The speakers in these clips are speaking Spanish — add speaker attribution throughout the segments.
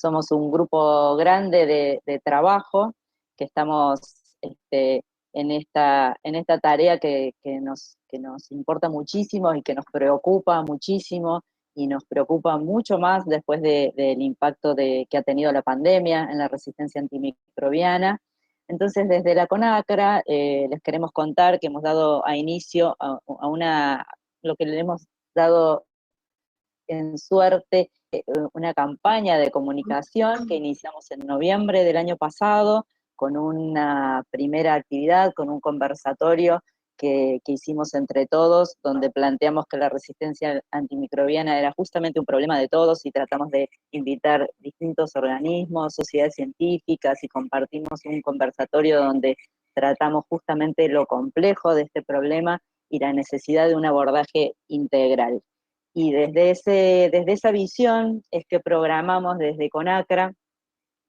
Speaker 1: somos un grupo grande de trabajo que estamos en esta tarea que nos importa muchísimo y que nos preocupa muchísimo, y nos preocupa mucho más después del impacto que ha tenido la pandemia en la resistencia antimicrobiana. Entonces, desde la CONACRA les queremos contar que hemos dado a inicio lo que le hemos dado en suerte, una campaña de comunicación que iniciamos en noviembre del año pasado, con una primera actividad, con un conversatorio que hicimos entre todos, donde planteamos que la resistencia antimicrobiana era justamente un problema de todos, y tratamos de invitar distintos organismos, sociedades científicas, y compartimos un conversatorio donde tratamos justamente lo complejo de este problema y la necesidad de un abordaje integral. Y desde esa visión es que programamos desde CONACRA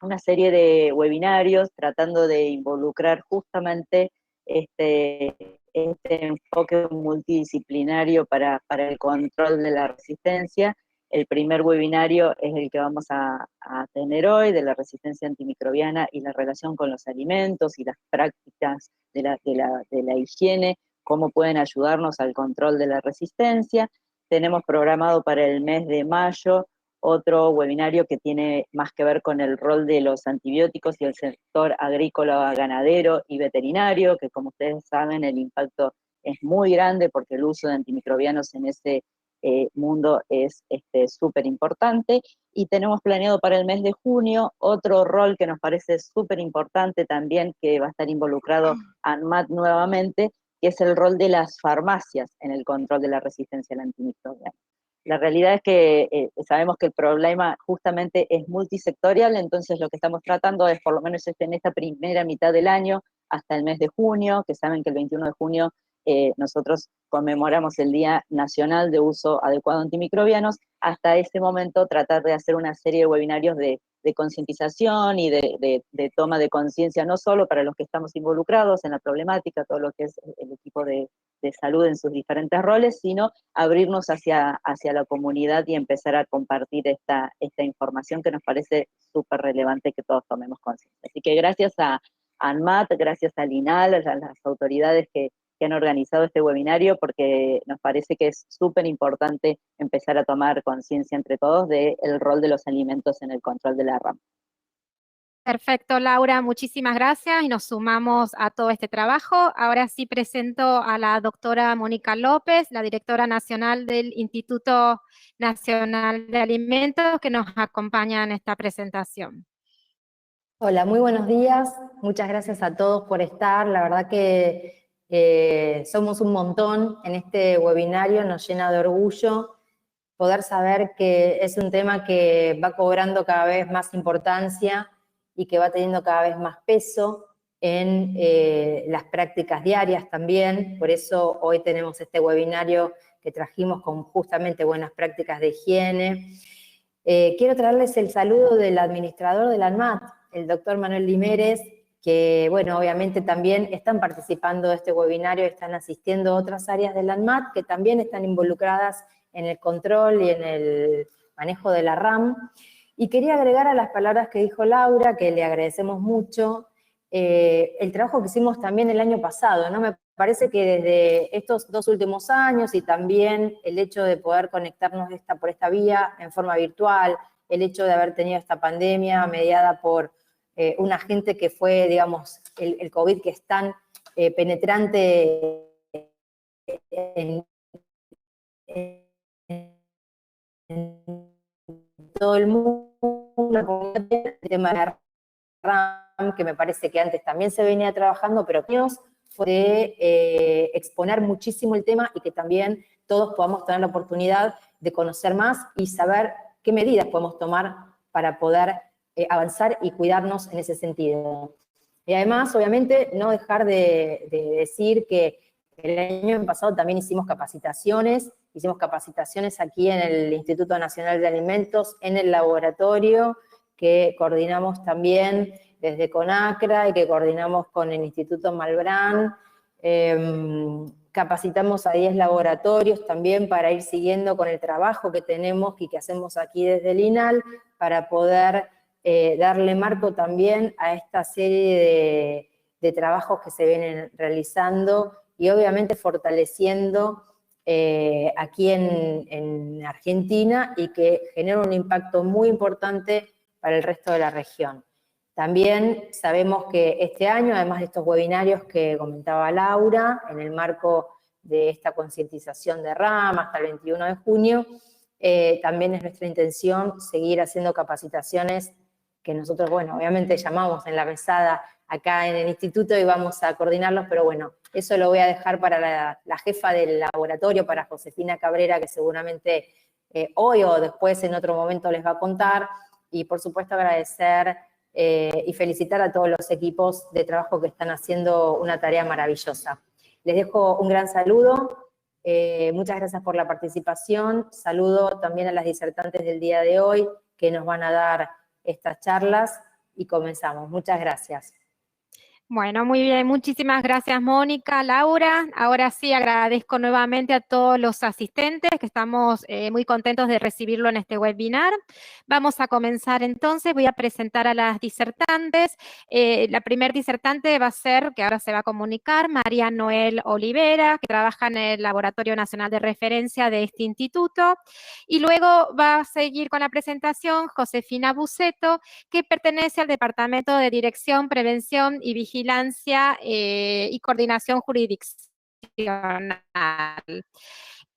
Speaker 1: una serie de webinarios tratando de involucrar justamente este enfoque multidisciplinario para el control de la resistencia. El primer webinario es el que vamos a tener hoy, de la resistencia antimicrobiana y la relación con los alimentos y las prácticas de la higiene, cómo pueden ayudarnos al control de la resistencia. Tenemos programado para el mes de mayo otro webinario que tiene más que ver con el rol de los antibióticos y el sector agrícola, ganadero y veterinario, que como ustedes saben el impacto es muy grande porque el uso de antimicrobianos en ese mundo es súper importante. Y tenemos planeado para el mes de junio otro rol que nos parece súper importante también, que va a estar involucrado ANMAT nuevamente, que es el rol de las farmacias en el control de la resistencia al antimicrobiano. La realidad es que sabemos que el problema justamente es multisectorial, entonces lo que estamos tratando es, por lo menos en esta primera mitad del año, hasta el mes de junio, que saben que el 21 de junio nosotros conmemoramos el Día Nacional de Uso Adecuado de Antimicrobianos, hasta ese momento tratar de hacer una serie de webinarios de concientización y de toma de conciencia, no solo para los que estamos involucrados en la problemática, todo lo que es el equipo de salud en sus diferentes roles, sino abrirnos hacia la comunidad y empezar a compartir esta información que nos parece súper relevante que todos tomemos conciencia. Así que gracias a ANMAT, gracias al INAL, a las autoridades que han organizado este webinario, porque nos parece que es súper importante empezar a tomar conciencia entre todos del rol de los alimentos en el control de la RAM.
Speaker 2: Perfecto, Laura, muchísimas gracias y nos sumamos a todo este trabajo. Ahora sí presento a la doctora Mónica López, la directora nacional del Instituto Nacional de Alimentos, que nos acompaña en esta presentación.
Speaker 3: Hola, muy buenos días. Muchas gracias a todos por estar. La verdad que somos un montón en este webinario, nos llena de orgullo poder saber que es un tema que va cobrando cada vez más importancia y que va teniendo cada vez más peso en las prácticas diarias también. Por eso hoy tenemos este webinario que trajimos con justamente buenas prácticas de higiene. Quiero traerles el saludo del administrador de la ANMAT, el doctor Manuel Limérez, que, bueno, obviamente también están participando de este webinario, están asistiendo a otras áreas de la ANMAT que también están involucradas en el control y en el manejo de la RAM. Y quería agregar a las palabras que dijo Laura, que le agradecemos mucho, el trabajo que hicimos también el año pasado, ¿no? Me parece que desde estos 2 últimos años y también el hecho de poder conectarnos por esta vía en forma virtual, el hecho de haber tenido esta pandemia mediada por un agente que fue, digamos, el COVID, que es tan penetrante en todo el mundo, el tema de RAM, que me parece que antes también se venía trabajando, pero fue de exponer muchísimo el tema y que también todos podamos tener la oportunidad de conocer más y saber qué medidas podemos tomar para poder avanzar y cuidarnos en ese sentido. Y además, obviamente, no dejar de decir que el año pasado también hicimos capacitaciones aquí en el Instituto Nacional de Alimentos, en el laboratorio, que coordinamos también desde CONACRA y que coordinamos con el Instituto Malbrán. Capacitamos a 10 laboratorios también para ir siguiendo con el trabajo que tenemos y que hacemos aquí desde el INAL, para poder darle marco también a esta serie de trabajos que se vienen realizando y obviamente fortaleciendo aquí en Argentina y que genera un impacto muy importante para el resto de la región. También sabemos que este año, además de estos webinarios que comentaba Laura, en el marco de esta concientización de RAM hasta el 21 de junio, también es nuestra intención seguir haciendo capacitaciones que nosotros, bueno, obviamente llamamos en la mesada acá en el instituto y vamos a coordinarlos, pero bueno, eso lo voy a dejar para la jefa del laboratorio, para Josefina Cabrera, que seguramente hoy o después en otro momento les va a contar, y por supuesto agradecer y felicitar a todos los equipos de trabajo que están haciendo una tarea maravillosa. Les dejo un gran saludo, muchas gracias por la participación, saludo también a las disertantes del día de hoy que nos van a dar estas charlas y comenzamos. Muchas gracias.
Speaker 2: Bueno, muy bien, muchísimas gracias Mónica, Laura. Ahora sí agradezco nuevamente a todos los asistentes que estamos muy contentos de recibirlo en este webinar. Vamos a comenzar entonces, voy a presentar a las disertantes. La primer disertante va a ser, que ahora se va a comunicar, María Noel Olivera, que trabaja en el Laboratorio Nacional de Referencia de este instituto. Y luego va a seguir con la presentación Josefina Buceto, que pertenece al Departamento de Dirección, Prevención y Vigilancia y Coordinación Jurisdiccional.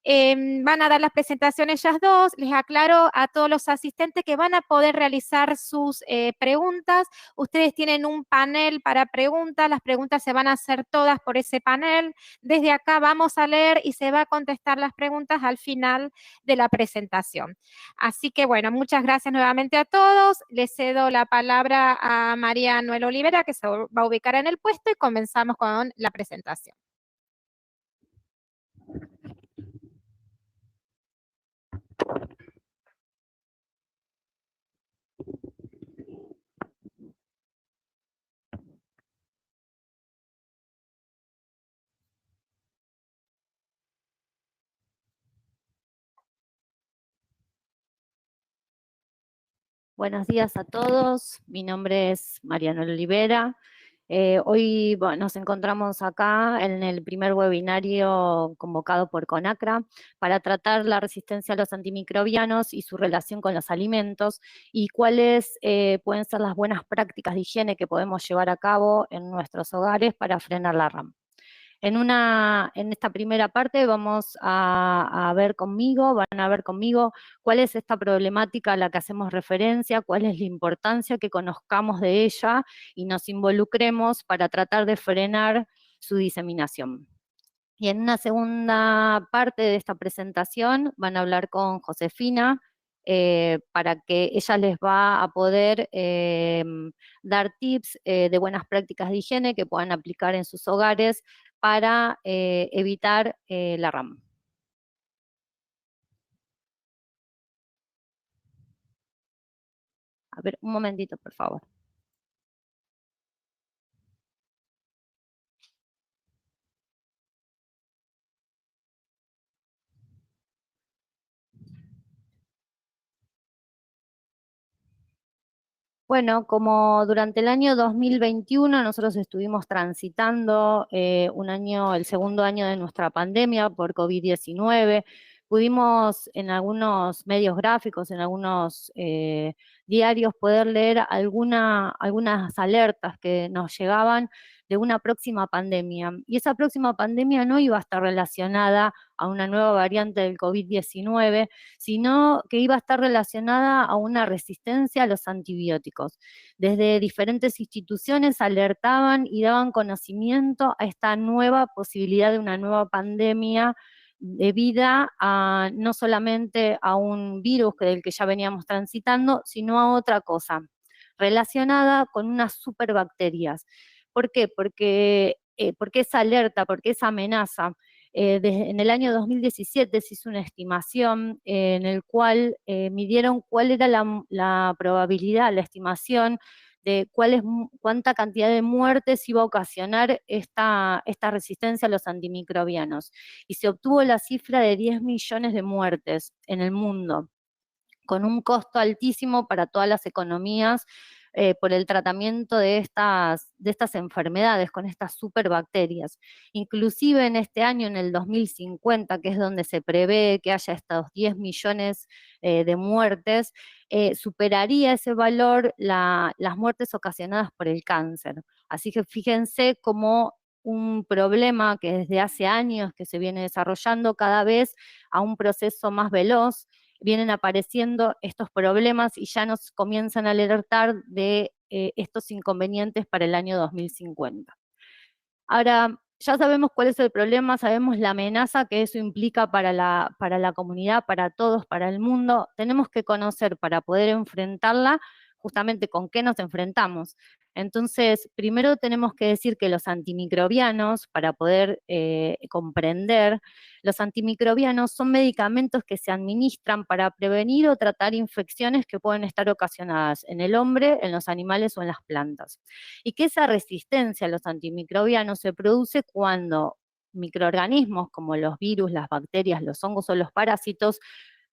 Speaker 2: Van a dar las presentaciones ellas dos. Les aclaro a todos los asistentes que van a poder realizar sus preguntas. Ustedes tienen un panel para preguntas. Las preguntas se van a hacer todas por ese panel. Desde acá vamos a leer y se va a contestar las preguntas al final de la presentación. Así que bueno, muchas gracias nuevamente a todos. Les cedo la palabra a María Noel Olivera, que se va a ubicar en el puesto, y comenzamos con la presentación.
Speaker 4: Buenos días a todos, mi nombre es Mariana Olivera. Hoy nos encontramos acá en el primer webinario convocado por CONACRA para tratar la resistencia a los antimicrobianos y su relación con los alimentos y cuáles pueden ser las buenas prácticas de higiene que podemos llevar a cabo en nuestros hogares para frenar la RAM. En esta primera parte vamos a ver conmigo, van a ver conmigo cuál es esta problemática a la que hacemos referencia, cuál es la importancia que conozcamos de ella y nos involucremos para tratar de frenar su diseminación. Y en una segunda parte de esta presentación van a hablar con Josefina, para que ella les va a poder dar tips de buenas prácticas de higiene que puedan aplicar en sus hogares para evitar la RAM. A ver, un momentito, por favor. Bueno, como durante el año 2021 nosotros estuvimos transitando el segundo año de nuestra pandemia por COVID-19, pudimos en algunos medios gráficos, en algunos diarios, poder leer algunas alertas que nos llegaban de una próxima pandemia. Y esa próxima pandemia no iba a estar relacionada a una nueva variante del COVID-19, sino que iba a estar relacionada a una resistencia a los antibióticos. Desde diferentes instituciones alertaban y daban conocimiento a esta nueva posibilidad de una nueva pandemia debida a no solamente a un virus del que ya veníamos transitando, sino a otra cosa, relacionada con unas superbacterias. ¿Por qué? Porque esa alerta, porque esa amenaza. En el año 2017 se hizo una estimación en el cual midieron cuál era la probabilidad, la estimación de cuánta cantidad de muertes iba a ocasionar esta resistencia a los antimicrobianos. Y se obtuvo la cifra de 10 millones de muertes en el mundo. con un costo altísimo para todas las economías por el tratamiento de estas enfermedades con estas superbacterias. Inclusive en este año, en el 2050, que es donde se prevé que haya estos 10 millones de muertes, superaría ese valor las muertes ocasionadas por el cáncer. Así que fíjense cómo un problema que desde hace años que se viene desarrollando cada vez a un proceso más veloz, vienen apareciendo estos problemas y ya nos comienzan a alertar de estos inconvenientes para el año 2050. Ahora, ya sabemos cuál es el problema, sabemos la amenaza que eso implica para la comunidad, para todos, para el mundo. Tenemos que conocer para poder enfrentarla justamente con qué nos enfrentamos. Entonces, primero tenemos que decir que los antimicrobianos, para poder comprender, los antimicrobianos son medicamentos que se administran para prevenir o tratar infecciones que pueden estar ocasionadas en el hombre, en los animales o en las plantas. Y que esa resistencia a los antimicrobianos se produce cuando microorganismos como los virus, las bacterias, los hongos o los parásitos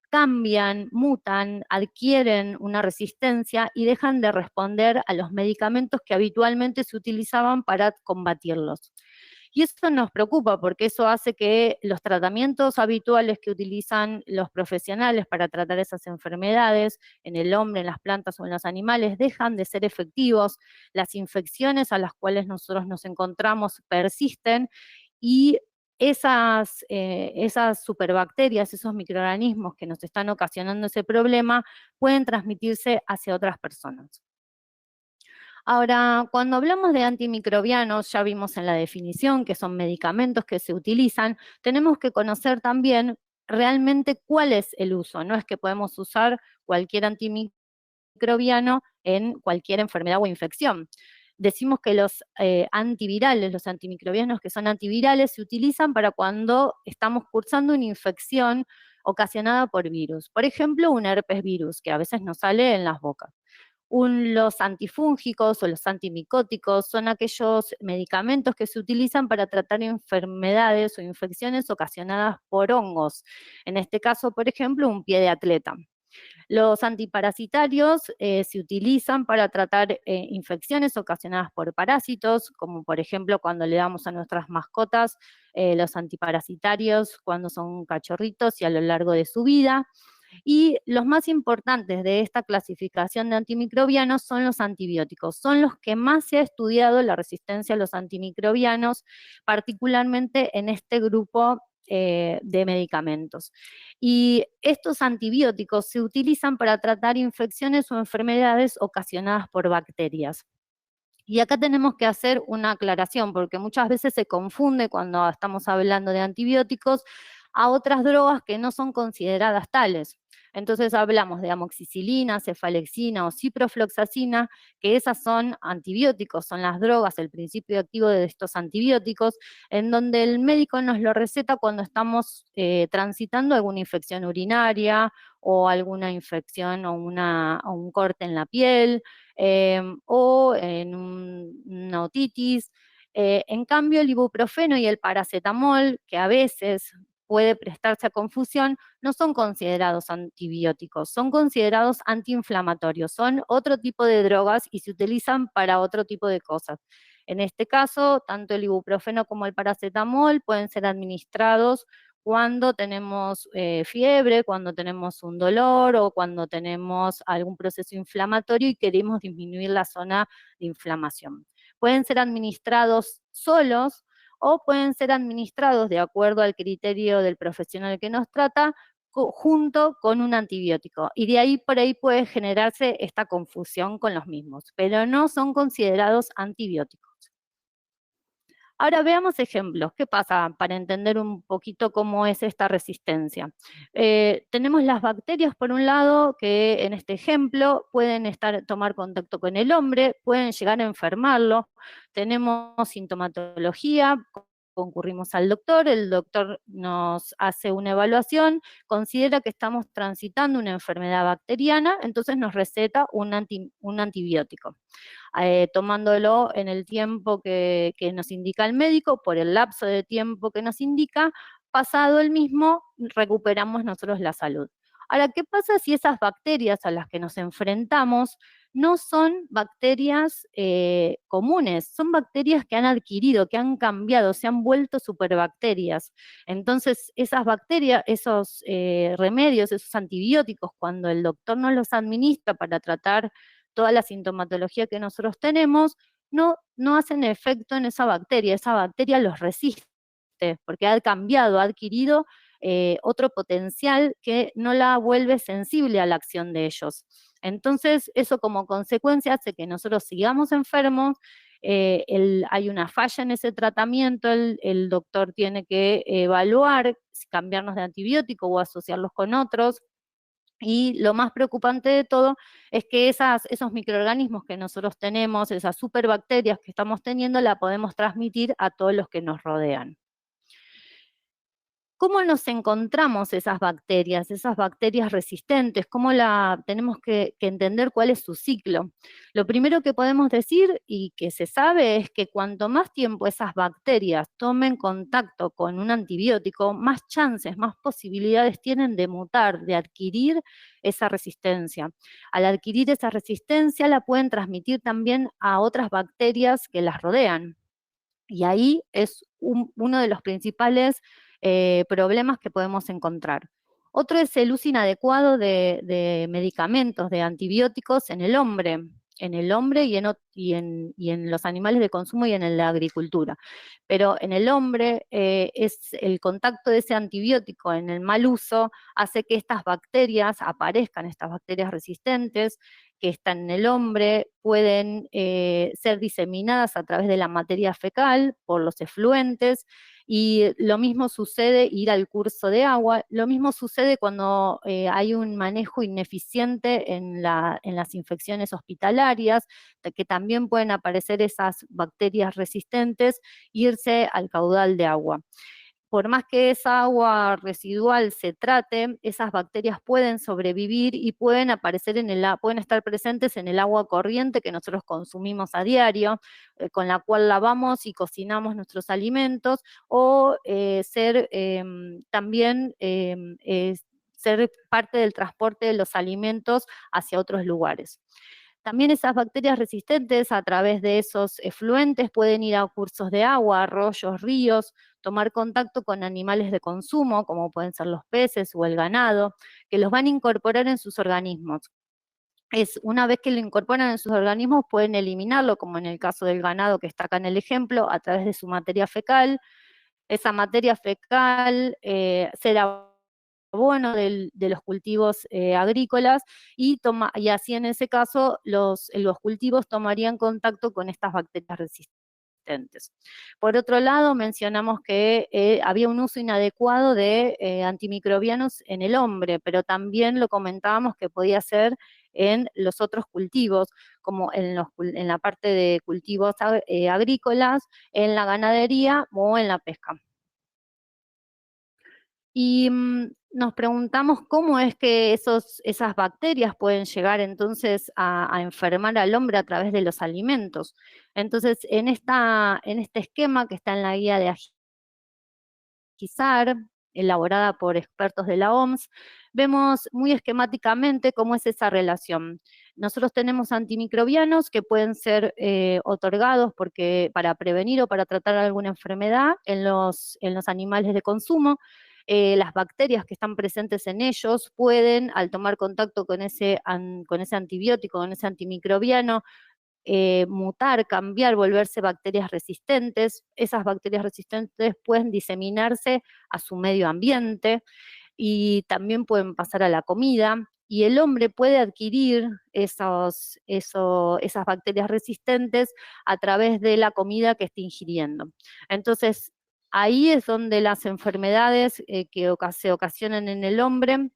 Speaker 4: cambian, mutan, adquieren una resistencia y dejan de responder a los medicamentos que habitualmente se utilizaban para combatirlos. Y eso nos preocupa porque eso hace que los tratamientos habituales que utilizan los profesionales para tratar esas enfermedades en el hombre, en las plantas o en los animales dejan de ser efectivos, las infecciones a las cuales nosotros nos encontramos persisten y esas superbacterias, esos microorganismos que nos están ocasionando ese problema pueden transmitirse hacia otras personas. Ahora, cuando hablamos de antimicrobianos, ya vimos en la definición que son medicamentos que se utilizan, tenemos que conocer también realmente cuál es el uso. No es que podemos usar cualquier antimicrobiano en cualquier enfermedad o infección. Decimos que los antivirales, los antimicrobianos que son antivirales, se utilizan para cuando estamos cursando una infección ocasionada por virus. Por ejemplo, un herpes virus, que a veces nos sale en las bocas. Los antifúngicos o los antimicóticos son aquellos medicamentos que se utilizan para tratar enfermedades o infecciones ocasionadas por hongos. En este caso, por ejemplo, un pie de atleta. Los antiparasitarios se utilizan para tratar infecciones ocasionadas por parásitos, como por ejemplo cuando le damos a nuestras mascotas los antiparasitarios cuando son cachorritos y a lo largo de su vida. Y los más importantes de esta clasificación de antimicrobianos son los antibióticos. Son los que más se ha estudiado la resistencia a los antimicrobianos, particularmente en este grupo de medicamentos. Y estos antibióticos se utilizan para tratar infecciones o enfermedades ocasionadas por bacterias. Y acá tenemos que hacer una aclaración, porque muchas veces se confunde cuando estamos hablando de antibióticos a otras drogas que no son consideradas tales. Entonces hablamos de amoxicilina, cefalexina o ciprofloxacina, que esas son antibióticos, son las drogas, el principio activo de estos antibióticos, en donde el médico nos lo receta cuando estamos transitando alguna infección urinaria o alguna infección o un corte en la piel, o en una otitis. En cambio, el ibuprofeno y el paracetamol, que a veces puede prestarse a confusión, no son considerados antibióticos, son considerados antiinflamatorios, son otro tipo de drogas y se utilizan para otro tipo de cosas. En este caso, tanto el ibuprofeno como el paracetamol pueden ser administrados cuando tenemos fiebre, cuando tenemos un dolor o cuando tenemos algún proceso inflamatorio y queremos disminuir la zona de inflamación. Pueden ser administrados solos o pueden ser administrados de acuerdo al criterio del profesional que nos trata, junto con un antibiótico. Y de ahí por ahí puede generarse esta confusión con los mismos, pero no son considerados antibióticos. Ahora veamos ejemplos. ¿Qué pasa para entender un poquito cómo es esta resistencia? Tenemos las bacterias por un lado que en este ejemplo pueden tomar contacto con el hombre, pueden llegar a enfermarlo. Tenemos sintomatología, concurrimos al doctor, el doctor nos hace una evaluación, considera que estamos transitando una enfermedad bacteriana, entonces nos receta un antibiótico. Tomándolo en el tiempo que nos indica el médico, por el lapso de tiempo que nos indica, pasado el mismo, recuperamos nosotros la salud. Ahora, ¿qué pasa si esas bacterias a las que nos enfrentamos no son bacterias comunes? Son bacterias que han adquirido, que han cambiado, se han vuelto superbacterias. Entonces, esas bacterias, esos remedios, esos antibióticos, cuando el doctor nos los administra para tratar toda la sintomatología que nosotros tenemos, no hacen efecto en esa bacteria los resiste, porque ha cambiado, ha adquirido otro potencial que no la vuelve sensible a la acción de ellos. Entonces, eso como consecuencia hace que nosotros sigamos enfermos, hay una falla en ese tratamiento, el doctor tiene que evaluar si cambiarnos de antibiótico o asociarlos con otros. Y lo más preocupante de todo es que esos microorganismos que nosotros tenemos, esas superbacterias que estamos teniendo, la podemos transmitir a todos los que nos rodean. ¿Cómo nos encontramos esas bacterias resistentes? ¿Cómo tenemos que entender cuál es su ciclo? Lo primero que podemos decir y que se sabe es que cuanto más tiempo esas bacterias tomen contacto con un antibiótico, más chances, más posibilidades tienen de mutar, de adquirir esa resistencia. Al adquirir esa resistencia la pueden transmitir también a otras bacterias que las rodean. Y ahí es uno de los principales problemas que podemos encontrar. Otro es el uso inadecuado de medicamentos, de antibióticos en el hombre y en los animales de consumo y en la agricultura. Pero en el hombre es el contacto de ese antibiótico en el mal uso hace que estas bacterias aparezcan, estas bacterias resistentes, que están en el hombre, pueden ser diseminadas a través de la materia fecal, por los efluentes, y lo mismo sucede ir al curso de agua, lo mismo sucede cuando hay un manejo ineficiente en las infecciones hospitalarias, que también pueden aparecer esas bacterias resistentes, irse al caudal de agua. Por más que esa agua residual se trate, esas bacterias pueden sobrevivir y pueden pueden estar presentes en el agua corriente que nosotros consumimos a diario, con la cual lavamos y cocinamos nuestros alimentos, o también ser parte del transporte de los alimentos hacia otros lugares. También esas bacterias resistentes a través de esos efluentes pueden ir a cursos de agua, arroyos, ríos, tomar contacto con animales de consumo, como pueden ser los peces o el ganado, que los van a incorporar en sus organismos. Una vez que lo incorporan en sus organismos, pueden eliminarlo, como en el caso del ganado que está acá en el ejemplo, a través de su materia fecal. Esa materia fecal será abono de los cultivos agrícolas y así en ese caso los cultivos tomarían contacto con estas bacterias resistentes. Por otro lado, mencionamos que había un uso inadecuado de antimicrobianos en el hombre, pero también lo comentábamos que podía ser en los otros cultivos, como en la parte de cultivos agrícolas, en la ganadería o en la pesca. Y nos preguntamos cómo es que esas bacterias pueden llegar entonces a enfermar al hombre a través de los alimentos. Entonces, en este esquema que está en la guía de AGISAR, elaborada por expertos de la OMS, vemos muy esquemáticamente cómo es esa relación. Nosotros tenemos antimicrobianos que pueden ser otorgados para prevenir o para tratar alguna enfermedad en los animales de consumo. Las bacterias que están presentes en ellos pueden, al tomar contacto con ese antibiótico, con ese antimicrobiano, mutar, cambiar, volverse bacterias resistentes. Esas bacterias resistentes pueden diseminarse a su medio ambiente y también pueden pasar a la comida. Y el hombre puede adquirir esas bacterias resistentes a través de la comida que esté ingiriendo. Entonces, ahí es donde las enfermedades que se ocasionan en el hombre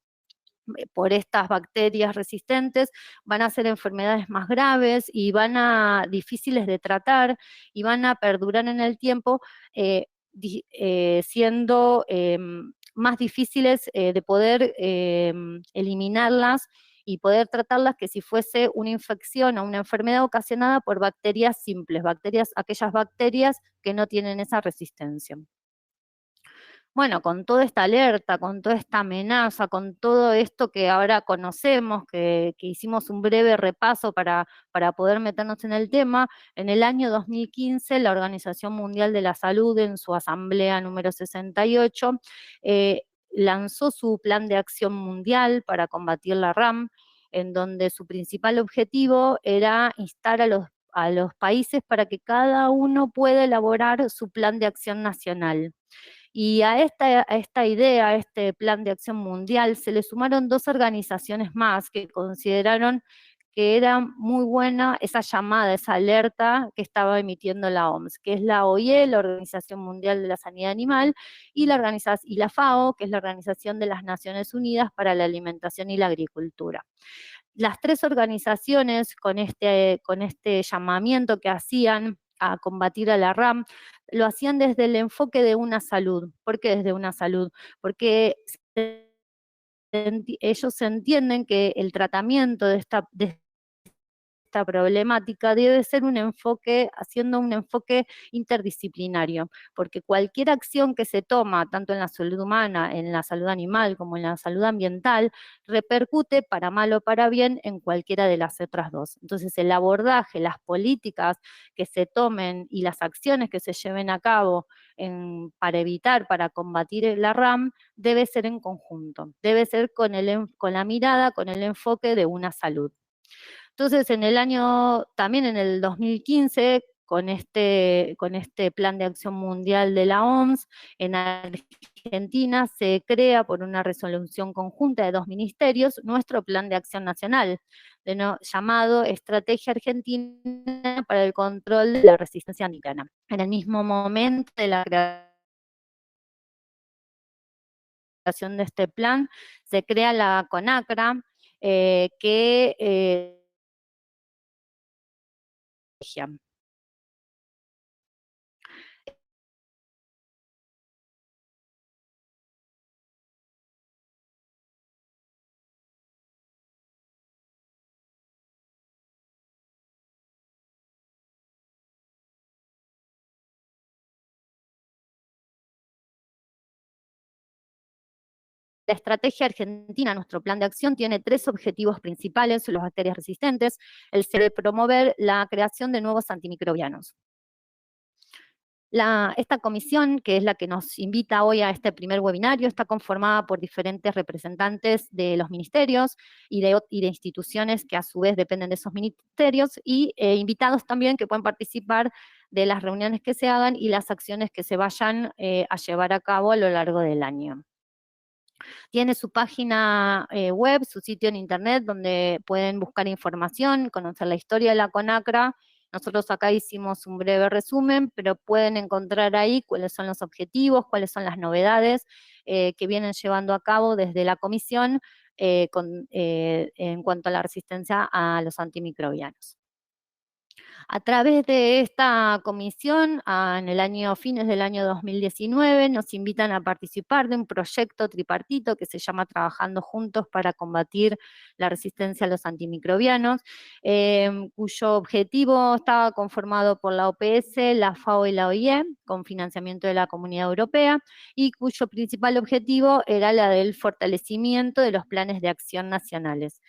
Speaker 4: por estas bacterias resistentes van a ser enfermedades más graves y difíciles de tratar y van a perdurar en el tiempo, siendo más difíciles de poder eliminarlas y poder tratarlas que si fuese una infección o una enfermedad ocasionada por bacterias simples, aquellas bacterias que no tienen esa resistencia. bueno, con toda esta alerta, con toda esta amenaza, con todo esto que ahora conocemos, que hicimos un breve repaso para poder meternos en el tema, en el año 2015 la Organización Mundial de la Salud en su asamblea número 68 lanzó su plan de acción mundial para combatir la RAM, en donde su principal objetivo era instar a los países para que cada uno pueda elaborar su plan de acción nacional. Y a esta idea, a este plan de acción mundial, se le sumaron 2 organizaciones más que consideraron que era muy buena esa llamada, esa alerta que estaba emitiendo la OMS, que es la OIE, la Organización Mundial de la Sanidad Animal, y la FAO, que es la Organización de las Naciones Unidas para la Alimentación y la Agricultura. Las 3 organizaciones con este llamamiento que hacían a combatir a la RAM, lo hacían desde el enfoque de una salud. ¿Por qué desde una salud? Porque ellos entienden que el tratamiento de esta problemática debe ser haciendo un enfoque interdisciplinario, porque cualquier acción que se toma, tanto en la salud humana, en la salud animal, como en la salud ambiental, repercute para mal o para bien en cualquiera de las otras dos. Entonces el abordaje, las políticas que se tomen y las acciones que se lleven a cabo para combatir la RAM, debe ser en conjunto, debe ser con la mirada, con el enfoque de una salud. Entonces, también en el 2015, con este Plan de Acción Mundial de la OMS, en Argentina se crea por una resolución conjunta de 2 ministerios nuestro Plan de Acción Nacional, llamado Estrategia Argentina para el Control de la Resistencia Antimicrobiana. En el mismo momento de la creación de este plan, se crea la CONACRA, que la estrategia argentina, nuestro plan de acción, tiene 3 objetivos principales: las bacterias resistentes, el de promover la creación de nuevos antimicrobianos. Esta comisión, que es la que nos invita hoy a este primer webinario, está conformada por diferentes representantes de los ministerios y de instituciones que a su vez dependen de esos ministerios, y invitados también que pueden participar de las reuniones que se hagan y las acciones que se vayan a llevar a cabo a lo largo del año. Tiene su página web, su sitio en internet, donde pueden buscar información, conocer la historia de la CONACRA. Nosotros acá hicimos un breve resumen, pero pueden encontrar ahí cuáles son los objetivos, cuáles son las novedades que vienen llevando a cabo desde la comisión en cuanto a la resistencia a los antimicrobianos. A través de esta comisión, fines del año 2019, nos invitan a participar de un proyecto tripartito que se llama Trabajando Juntos para Combatir la Resistencia a los Antimicrobianos, cuyo objetivo estaba conformado por la OPS, la FAO y la OIE, con financiamiento de la Comunidad Europea, y cuyo principal objetivo era la del fortalecimiento de los planes de acción nacionales.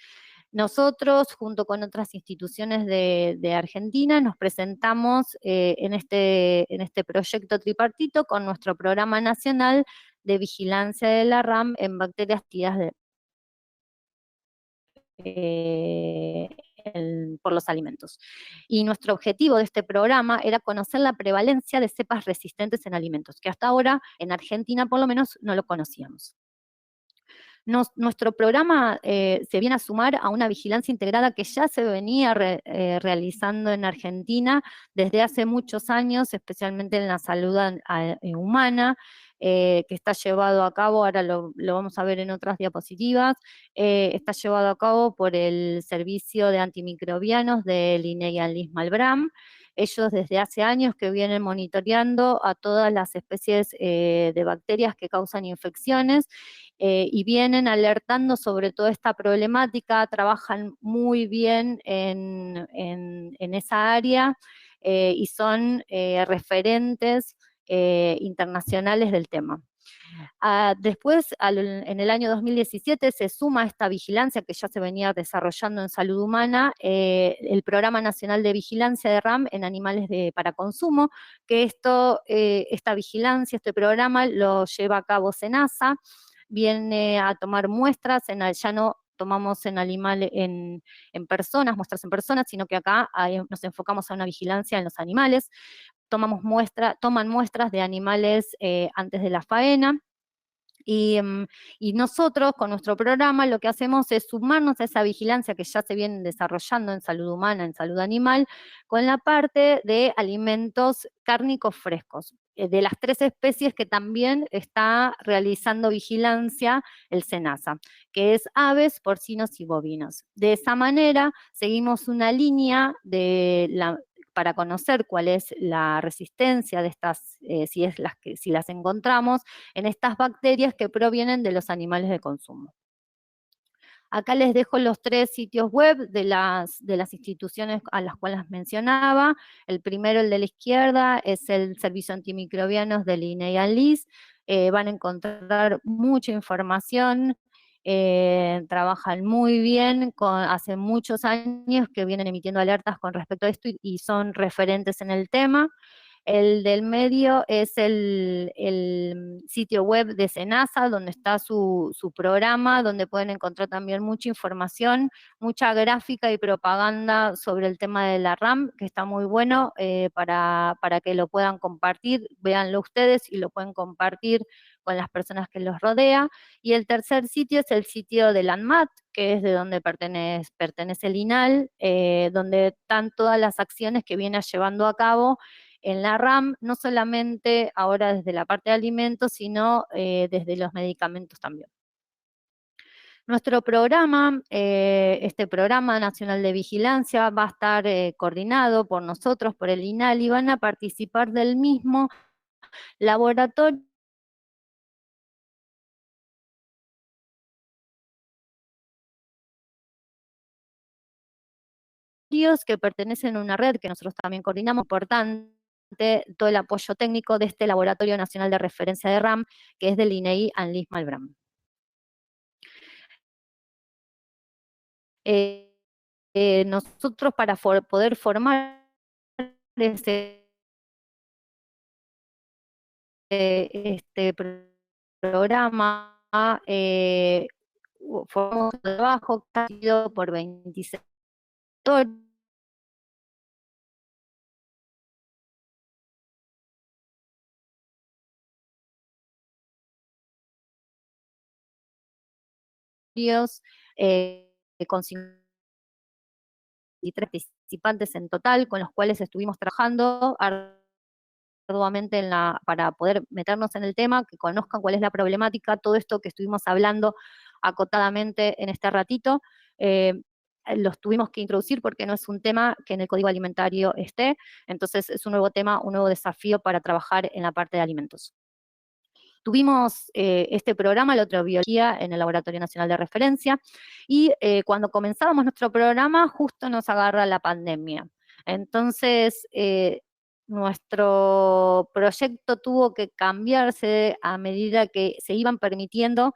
Speaker 4: Nosotros, junto con otras instituciones de Argentina, nos presentamos en este proyecto tripartito con nuestro programa nacional de vigilancia de la RAM en bacterias tías por los alimentos. Y nuestro objetivo de este programa era conocer la prevalencia de cepas resistentes en alimentos, que hasta ahora, en Argentina por lo menos, no lo conocíamos. Nuestro programa se viene a sumar a una vigilancia integrada que ya se venía realizando en Argentina desde hace muchos años, especialmente en la salud humana, que está llevado a cabo, ahora lo vamos a ver en otras diapositivas, está llevado a cabo por el Servicio de Antimicrobianos del INEI Malbram. Ellos desde hace años que vienen monitoreando a todas las especies de bacterias que causan infecciones y vienen alertando sobre toda esta problemática, trabajan muy bien en esa área y son referentes internacionales del tema. Después, en el año 2017, se suma a esta vigilancia que ya se venía desarrollando en salud humana, el Programa Nacional de Vigilancia de RAM en animales para consumo, que esta vigilancia, este programa lo lleva a cabo SENASA, viene a tomar muestras, ya no tomamos en animales, en personas, muestras en personas, sino que acá nos enfocamos a una vigilancia en los animales. Toman muestras de animales antes de la faena. Y nosotros, con nuestro programa, lo que hacemos es sumarnos a esa vigilancia que ya se viene desarrollando en salud humana, en salud animal, con la parte de alimentos cárnicos frescos, de las 3 especies que también está realizando vigilancia el SENASA, que es aves, porcinos y bovinos. De esa manera, seguimos una línea para conocer cuál es la resistencia de estas, si las encontramos, en estas bacterias que provienen de los animales de consumo. Acá les dejo los 3 sitios web de las instituciones a las cuales mencionaba. El primero, el de la izquierda, es el Servicio Antimicrobianos del INEI-ANLIS. Van a encontrar mucha información. Trabajan muy bien, hace muchos años que vienen emitiendo alertas con respecto a esto y son referentes en el tema. El del medio es el sitio web de SENASA, donde está su programa, donde pueden encontrar también mucha información, mucha gráfica y propaganda sobre el tema de la RAM, que está muy bueno para que lo puedan compartir. Véanlo ustedes y lo pueden compartir con las personas que los rodea. Y el tercer sitio es el sitio de la ANMAT, que es de donde pertenece el INAL, donde están todas las acciones que viene llevando a cabo en la RAM, no solamente ahora desde la parte de alimentos, sino desde los medicamentos también. Nuestro programa, este Programa Nacional de Vigilancia, va a estar coordinado por nosotros, por el INAL, y van a participar del mismo laboratorio que pertenecen a una red que nosotros también coordinamos, importante, todo el apoyo técnico de este Laboratorio Nacional de Referencia de RAM, que es del INEI-ANLIS Malbram. Nosotros, para poder formar este programa, formamos un trabajo que ha sido por 26 con 53 participantes en total, con los cuales estuvimos trabajando arduamente para poder meternos en el tema, que conozcan cuál es la problemática, todo esto que estuvimos hablando acotadamente en este ratito. Los tuvimos que introducir porque no es un tema que en el Código Alimentario esté, entonces es un nuevo tema, un nuevo desafío para trabajar en la parte de alimentos. Tuvimos este programa, la Biología, en el Laboratorio Nacional de Referencia, y cuando comenzábamos nuestro programa, justo nos agarra la pandemia. Entonces, nuestro proyecto tuvo que cambiarse a medida que se iban permitiendo,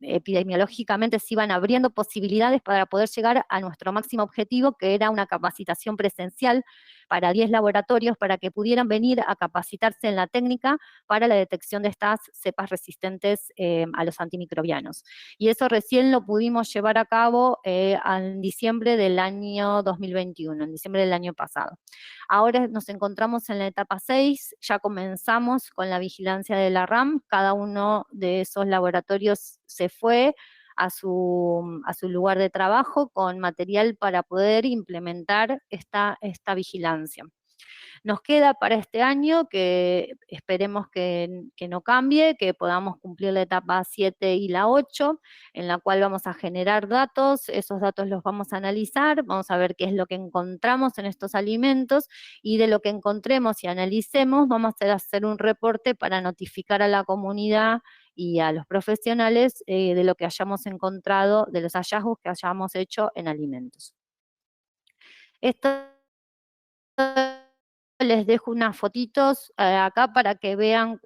Speaker 4: epidemiológicamente se iban abriendo posibilidades para poder llegar a nuestro máximo objetivo, que era una capacitación presencial para 10 laboratorios para que pudieran venir a capacitarse en la técnica para la detección de estas cepas resistentes a los antimicrobianos. Y eso recién lo pudimos llevar a cabo en diciembre del año 2021, en diciembre del año pasado. Ahora nos encontramos en la etapa 6, ya comenzamos con la vigilancia de la RAM, cada uno de esos laboratorios se fue a su lugar de trabajo con material para poder implementar esta vigilancia. Nos queda para este año, que esperemos que no cambie, que podamos cumplir la etapa 7 y la 8, en la cual vamos a generar datos, esos datos los vamos a analizar, vamos a ver qué es lo que encontramos en estos alimentos, y de lo que encontremos y analicemos, vamos a hacer un reporte para notificar a la comunidad y a los profesionales de lo que hayamos encontrado, de los hallazgos que hayamos hecho en alimentos. Esto les dejo unas fotitos acá para que vean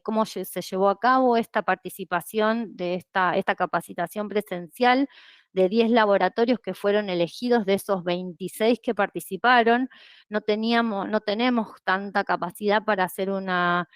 Speaker 4: cómo se llevó a cabo esta participación de esta capacitación presencial de 10 laboratorios que fueron elegidos de esos 26 que participaron. No tenemos tanta capacidad para hacer una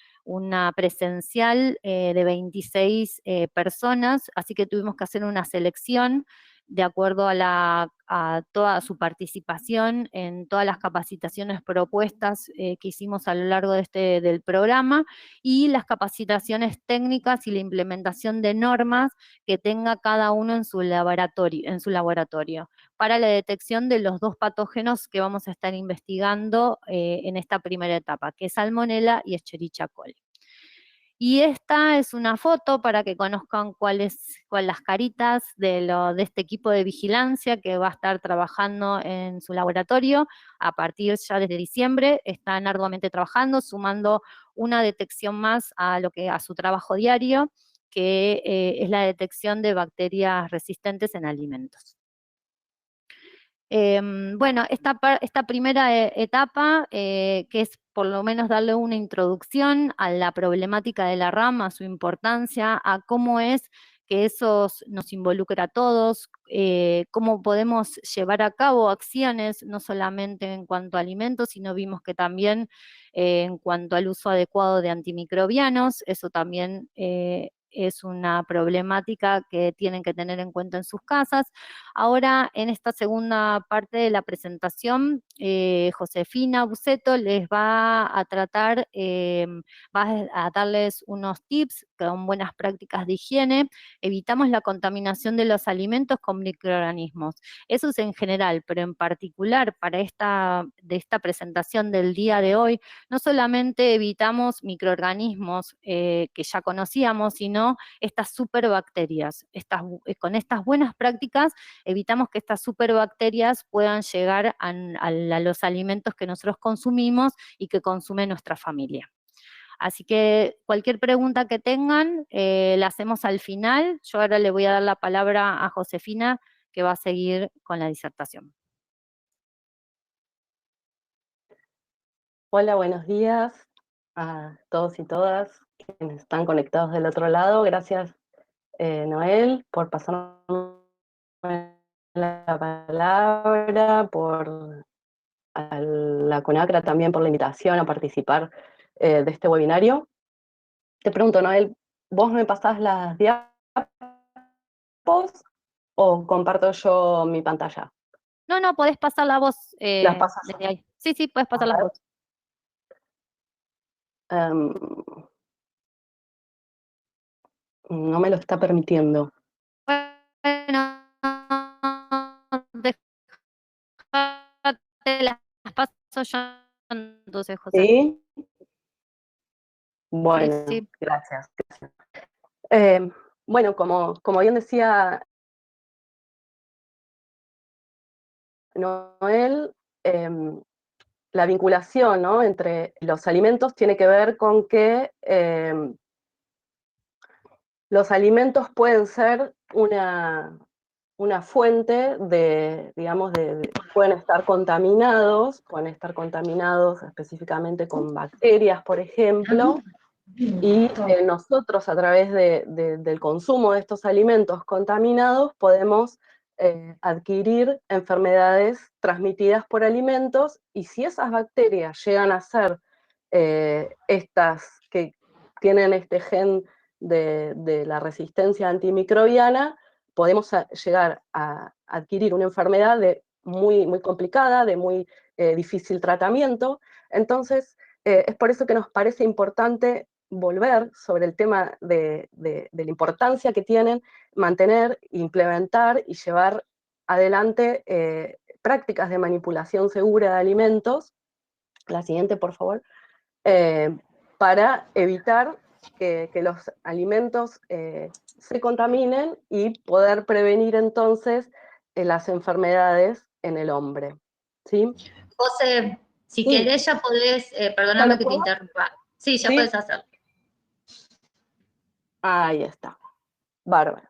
Speaker 4: presencial de 26 personas, así que tuvimos que hacer una selección de acuerdo a toda su participación en todas las capacitaciones propuestas que hicimos a lo largo del programa, y las capacitaciones técnicas y la implementación de normas que tenga cada uno en su laboratorio para la detección de los 2 patógenos que vamos a estar investigando en esta primera etapa, que es Salmonella y Escherichia coli. Y esta es una foto para que conozcan cuáles las caritas de este equipo de vigilancia que va a estar trabajando en su laboratorio a partir ya desde diciembre. Están arduamente trabajando, sumando una detección más a su trabajo diario, que es la detección de bacterias resistentes en alimentos. Bueno, esta primera etapa, que es por lo menos darle una introducción a la problemática de la rama, a su importancia, a cómo es que eso nos involucra a todos, cómo podemos llevar a cabo acciones, no solamente en cuanto a alimentos, sino vimos que también en cuanto al uso adecuado de antimicrobianos, eso también es una problemática que tienen que tener en cuenta en sus casas. Ahora, en esta segunda parte de la presentación, Josefina Buceto les va a va a darles unos tips con buenas prácticas de higiene. Evitamos la contaminación de los alimentos con microorganismos. Eso es en general, pero en particular para esta presentación del día de hoy, no solamente evitamos microorganismos que ya conocíamos, sino estas superbacterias. Con estas buenas prácticas evitamos que estas superbacterias puedan llegar a los alimentos que nosotros consumimos y que consume nuestra familia. Así que cualquier pregunta que tengan, la hacemos al final. Yo ahora le voy a dar la palabra a Josefina, que va a seguir con la disertación.
Speaker 5: Hola, buenos días a todos y todas quienes están conectados del otro lado. Gracias, Noel, por pasarme la palabra, a la CONACRA también por la invitación a participar de este webinario. Te pregunto, Noel, ¿vos me pasás las diapos o comparto yo mi pantalla?
Speaker 4: No, podés pasar la voz
Speaker 5: ¿Las pasas?
Speaker 4: desde ahí. Sí, podés pasar la voz.
Speaker 5: No me lo está permitiendo.
Speaker 4: Bueno, te las paso yo entonces, José.
Speaker 5: ¿Sí? Bueno,
Speaker 4: Sí.
Speaker 5: gracias. Bueno, como bien decía Noel, la vinculación, ¿no?, entre los alimentos tiene que ver con que los alimentos pueden ser una fuente pueden estar contaminados específicamente con bacterias, por ejemplo, y nosotros a través del consumo de estos alimentos contaminados podemos adquirir enfermedades transmitidas por alimentos, y si esas bacterias llegan a ser estas que tienen este gen de la resistencia antimicrobiana, podemos llegar a adquirir una enfermedad muy, muy complicada, de muy difícil tratamiento. Entonces, es por eso que nos parece importante volver sobre el tema de la importancia que tienen mantener, implementar y llevar adelante prácticas de manipulación segura de alimentos. La siguiente, por favor. Para evitar que los alimentos se contaminen y poder prevenir entonces las enfermedades en el hombre. ¿Sí?
Speaker 6: José, si querés ya podés, perdóname que te interrumpa. Sí, ya podés hacerlo.
Speaker 5: Ahí está. Bárbaro.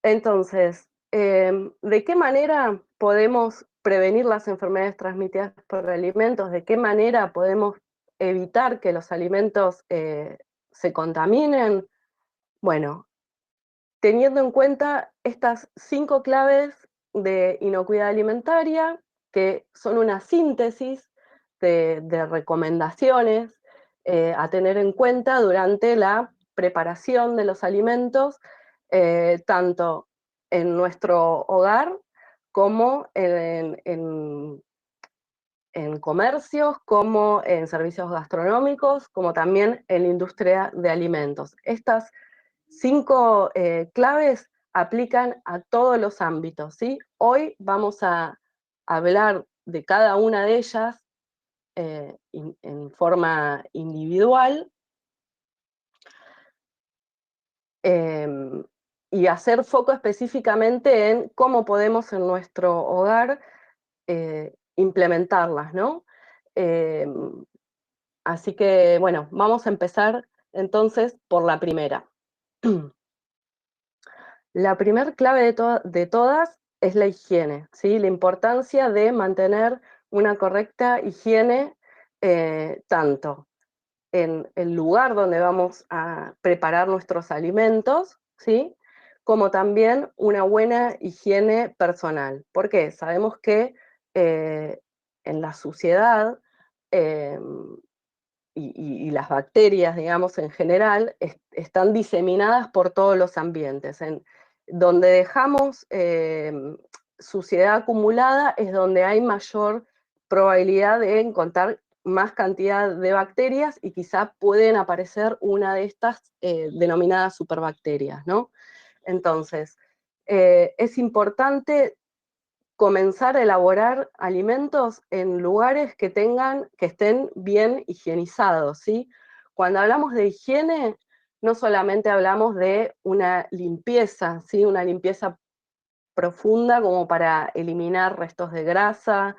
Speaker 5: Entonces, ¿de qué manera podemos prevenir las enfermedades transmitidas por alimentos, de qué manera podemos evitar que los alimentos se contaminen. Bueno, teniendo en cuenta estas 5 claves de inocuidad alimentaria, que son una síntesis de recomendaciones a tener en cuenta durante la preparación de los alimentos, tanto en nuestro hogar como en comercios, como en servicios gastronómicos, como también en la industria de alimentos. Estas 5 claves aplican a todos los ámbitos, ¿sí? Hoy vamos a hablar de cada una de ellas en forma individual y hacer foco específicamente en cómo podemos en nuestro hogar implementarlas, ¿no? Así que, bueno, vamos a empezar entonces por la primera. La primer clave de todas es la higiene, ¿sí? La importancia de mantener una correcta higiene tanto en el lugar donde vamos a preparar nuestros alimentos, ¿sí? Como también una buena higiene personal. ¿Por qué? Sabemos que en la suciedad y las bacterias, digamos, en general, están diseminadas por todos los ambientes. Donde dejamos suciedad acumulada es donde hay mayor probabilidad de encontrar más cantidad de bacterias y quizá pueden aparecer una de estas denominadas superbacterias, ¿no? Entonces, es importante comenzar a elaborar alimentos en lugares que estén bien higienizados, ¿sí? Cuando hablamos de higiene, no solamente hablamos de una limpieza, ¿sí? Una limpieza profunda como para eliminar restos de grasa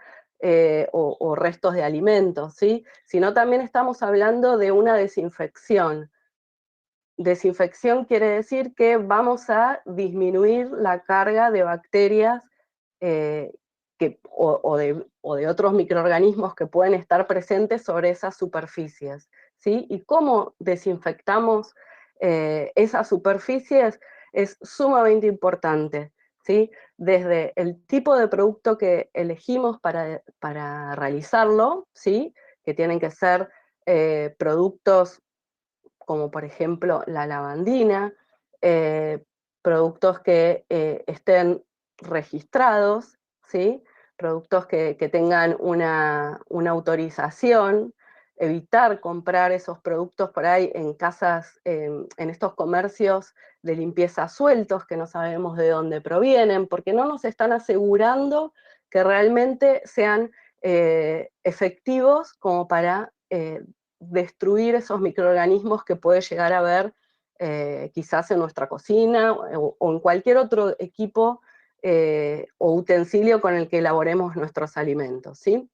Speaker 5: o restos de alimentos, ¿sí? Sino también estamos hablando de una desinfección. Desinfección quiere decir que vamos a disminuir la carga de bacterias o de otros microorganismos que pueden estar presentes sobre esas superficies, ¿sí? Y cómo desinfectamos esas superficies es sumamente importante, ¿sí? Desde el tipo de producto que elegimos para realizarlo, ¿sí? Que tienen que ser productos como por ejemplo la lavandina, productos que estén registrados, ¿sí? Productos que tengan una autorización, evitar comprar esos productos por ahí en casas, en estos comercios de limpieza sueltos que no sabemos de dónde provienen, porque no nos están asegurando que realmente sean efectivos como para destruir esos microorganismos que puede llegar a haber quizás en nuestra cocina o en cualquier otro equipo o utensilio con el que elaboremos nuestros alimentos, ¿sí?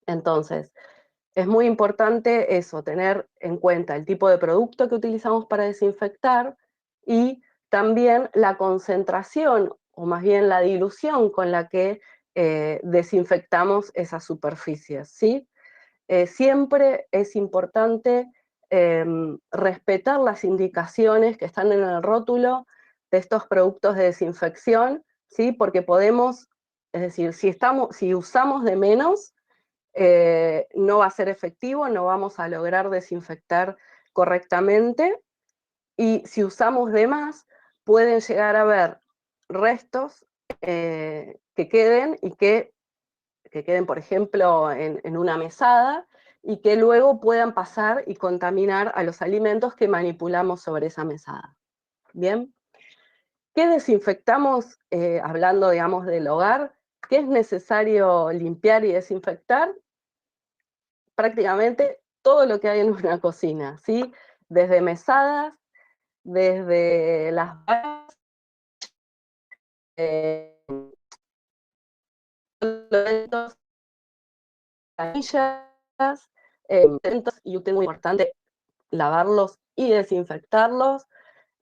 Speaker 5: Entonces, es muy importante eso, tener en cuenta el tipo de producto que utilizamos para desinfectar y también la concentración, o más bien la dilución con la que desinfectamos esas superficies, ¿sí? Siempre es importante respetar las indicaciones que están en el rótulo de estos productos de desinfección, ¿sí? Porque podemos, es decir, si usamos de menos, no va a ser efectivo, no vamos a lograr desinfectar correctamente, y si usamos de más, pueden llegar a haber restos que queden y que queden, por ejemplo, en una mesada, y que luego puedan pasar y contaminar a los alimentos que manipulamos sobre esa mesada. ¿Bien? ¿Qué desinfectamos, hablando, digamos, del hogar? ¿Qué es necesario limpiar y desinfectar? Prácticamente todo lo que hay en una cocina, ¿sí? Desde mesadas, desde las vallas, canillas, y es muy importante lavarlos y desinfectarlos,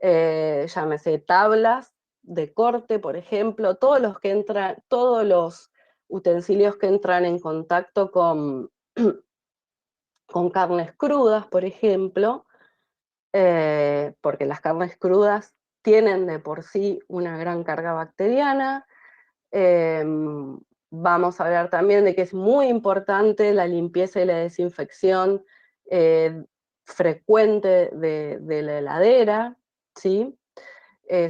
Speaker 5: llámese tablas de corte, por ejemplo, todos los utensilios que entran en contacto con carnes crudas, por ejemplo, porque las carnes crudas tienen de por sí una gran carga bacteriana. Vamos a hablar también de que es muy importante la limpieza y la desinfección frecuente de la heladera, ¿sí?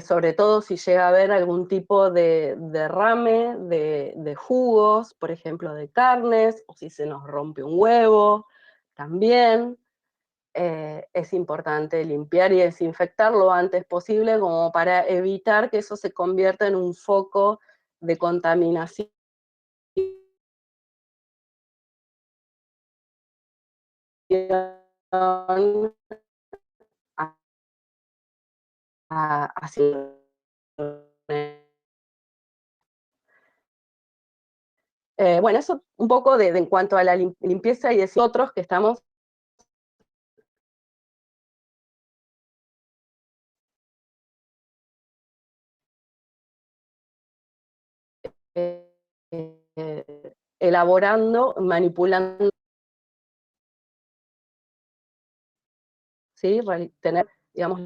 Speaker 5: Sobre todo si llega a haber algún tipo de derrame de jugos, por ejemplo de carnes, o si se nos rompe un huevo, también. Es importante limpiar y desinfectar lo antes posible como para evitar que eso se convierta en un foco de contaminación hacia bueno, eso un poco en cuanto a la limpieza y de otros que estamos elaborando, manipulando, ¿sí? Tener, digamos,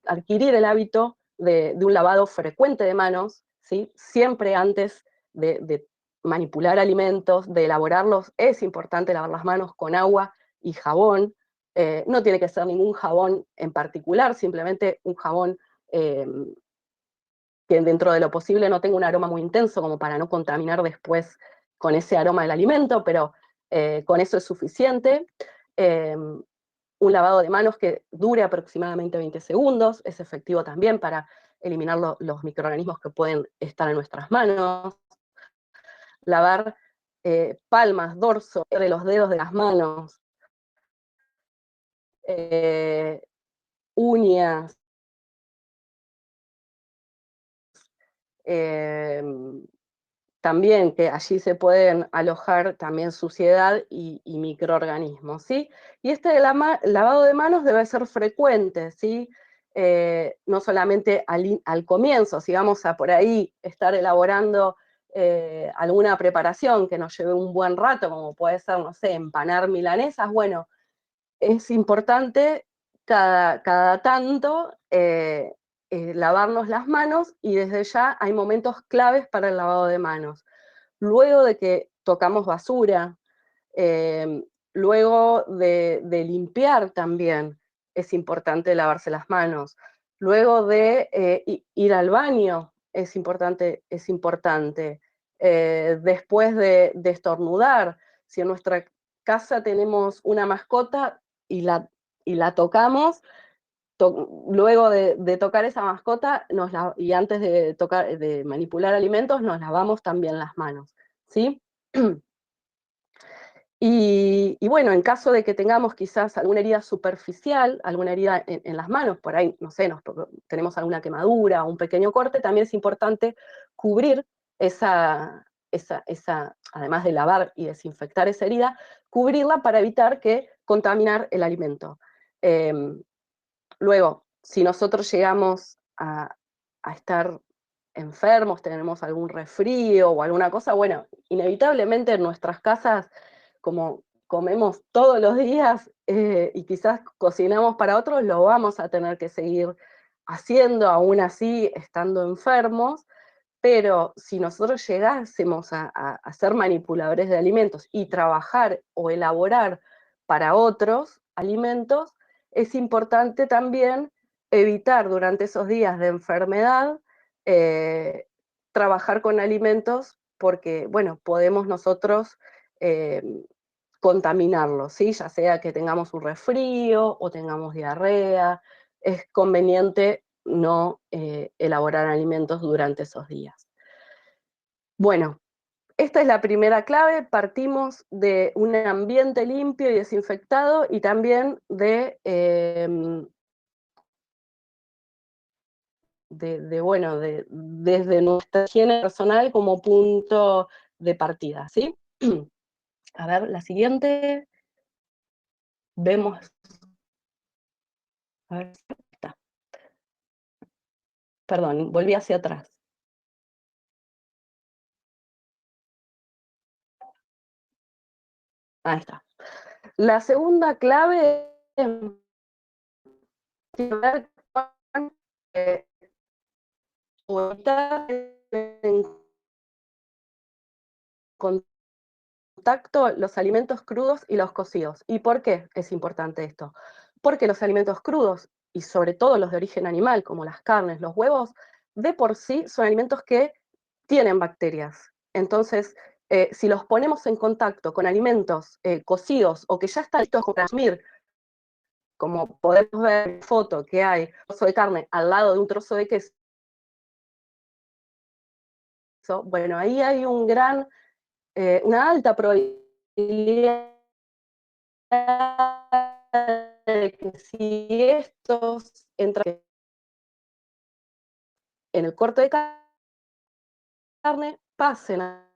Speaker 5: adquirir el hábito de un lavado frecuente de manos, ¿sí? Siempre antes de manipular alimentos, de elaborarlos, es importante lavar las manos con agua y jabón. No tiene que ser ningún jabón en particular, simplemente un jabón que dentro de lo posible no tenga un aroma muy intenso como para no contaminar después con ese aroma del alimento, pero con eso es suficiente. Un lavado de manos que dure aproximadamente 20 segundos, es efectivo también para eliminar los microorganismos que pueden estar en nuestras manos. Lavar palmas, dorso de los dedos de las manos, uñas, también que allí se pueden alojar también suciedad y microorganismos, ¿sí? Y este lavado de manos debe ser frecuente, ¿sí? No solamente al comienzo, si vamos a por ahí estar elaborando alguna preparación que nos lleve un buen rato, como puede ser, no sé, empanar milanesas, bueno, es importante cada tanto lavarnos las manos, y desde ya hay momentos claves para el lavado de manos. Luego de que tocamos basura, luego de limpiar también, es importante lavarse las manos. Luego de ir al baño, es importante. Después de estornudar, si en nuestra casa tenemos una mascota y la tocamos, luego de tocar esa mascota y antes de manipular alimentos, nos lavamos también las manos, ¿sí? Y bueno, en caso de que tengamos quizás alguna herida superficial, alguna herida en las manos, por ahí, no sé, tenemos alguna quemadura o un pequeño corte, también es importante cubrir además de lavar y desinfectar esa herida, cubrirla para evitar que contaminar el alimento. Luego, si nosotros llegamos a estar enfermos, tenemos algún resfrío o alguna cosa, bueno, inevitablemente en nuestras casas, como comemos todos los días y quizás cocinamos para otros, lo vamos a tener que seguir haciendo, aún así estando enfermos, pero si nosotros llegásemos a ser manipuladores de alimentos y trabajar o elaborar para otros alimentos, es importante también evitar durante esos días de enfermedad trabajar con alimentos porque, bueno, podemos nosotros contaminarlos, ¿sí? Ya sea que tengamos un resfrío o tengamos diarrea, es conveniente no elaborar alimentos durante esos días. Bueno, esta es la primera clave. Partimos de un ambiente limpio y desinfectado y también desde nuestra higiene personal como punto de partida, ¿sí? A ver, la siguiente. Vemos. A ver, está. Perdón, volví hacia atrás. Ahí está. La segunda clave tiene que ver con evitar en contacto los alimentos crudos y los cocidos. ¿Y por qué es importante esto? Porque los alimentos crudos, y sobre todo los de origen animal, como las carnes, los huevos, de por sí son alimentos que tienen bacterias. Entonces, si los ponemos en contacto con alimentos cocidos o que ya están listos para consumir, como podemos ver en la foto que hay un trozo de carne al lado de un trozo de queso, bueno, ahí hay una alta probabilidad de que si estos entran en el corte de carne, pasen a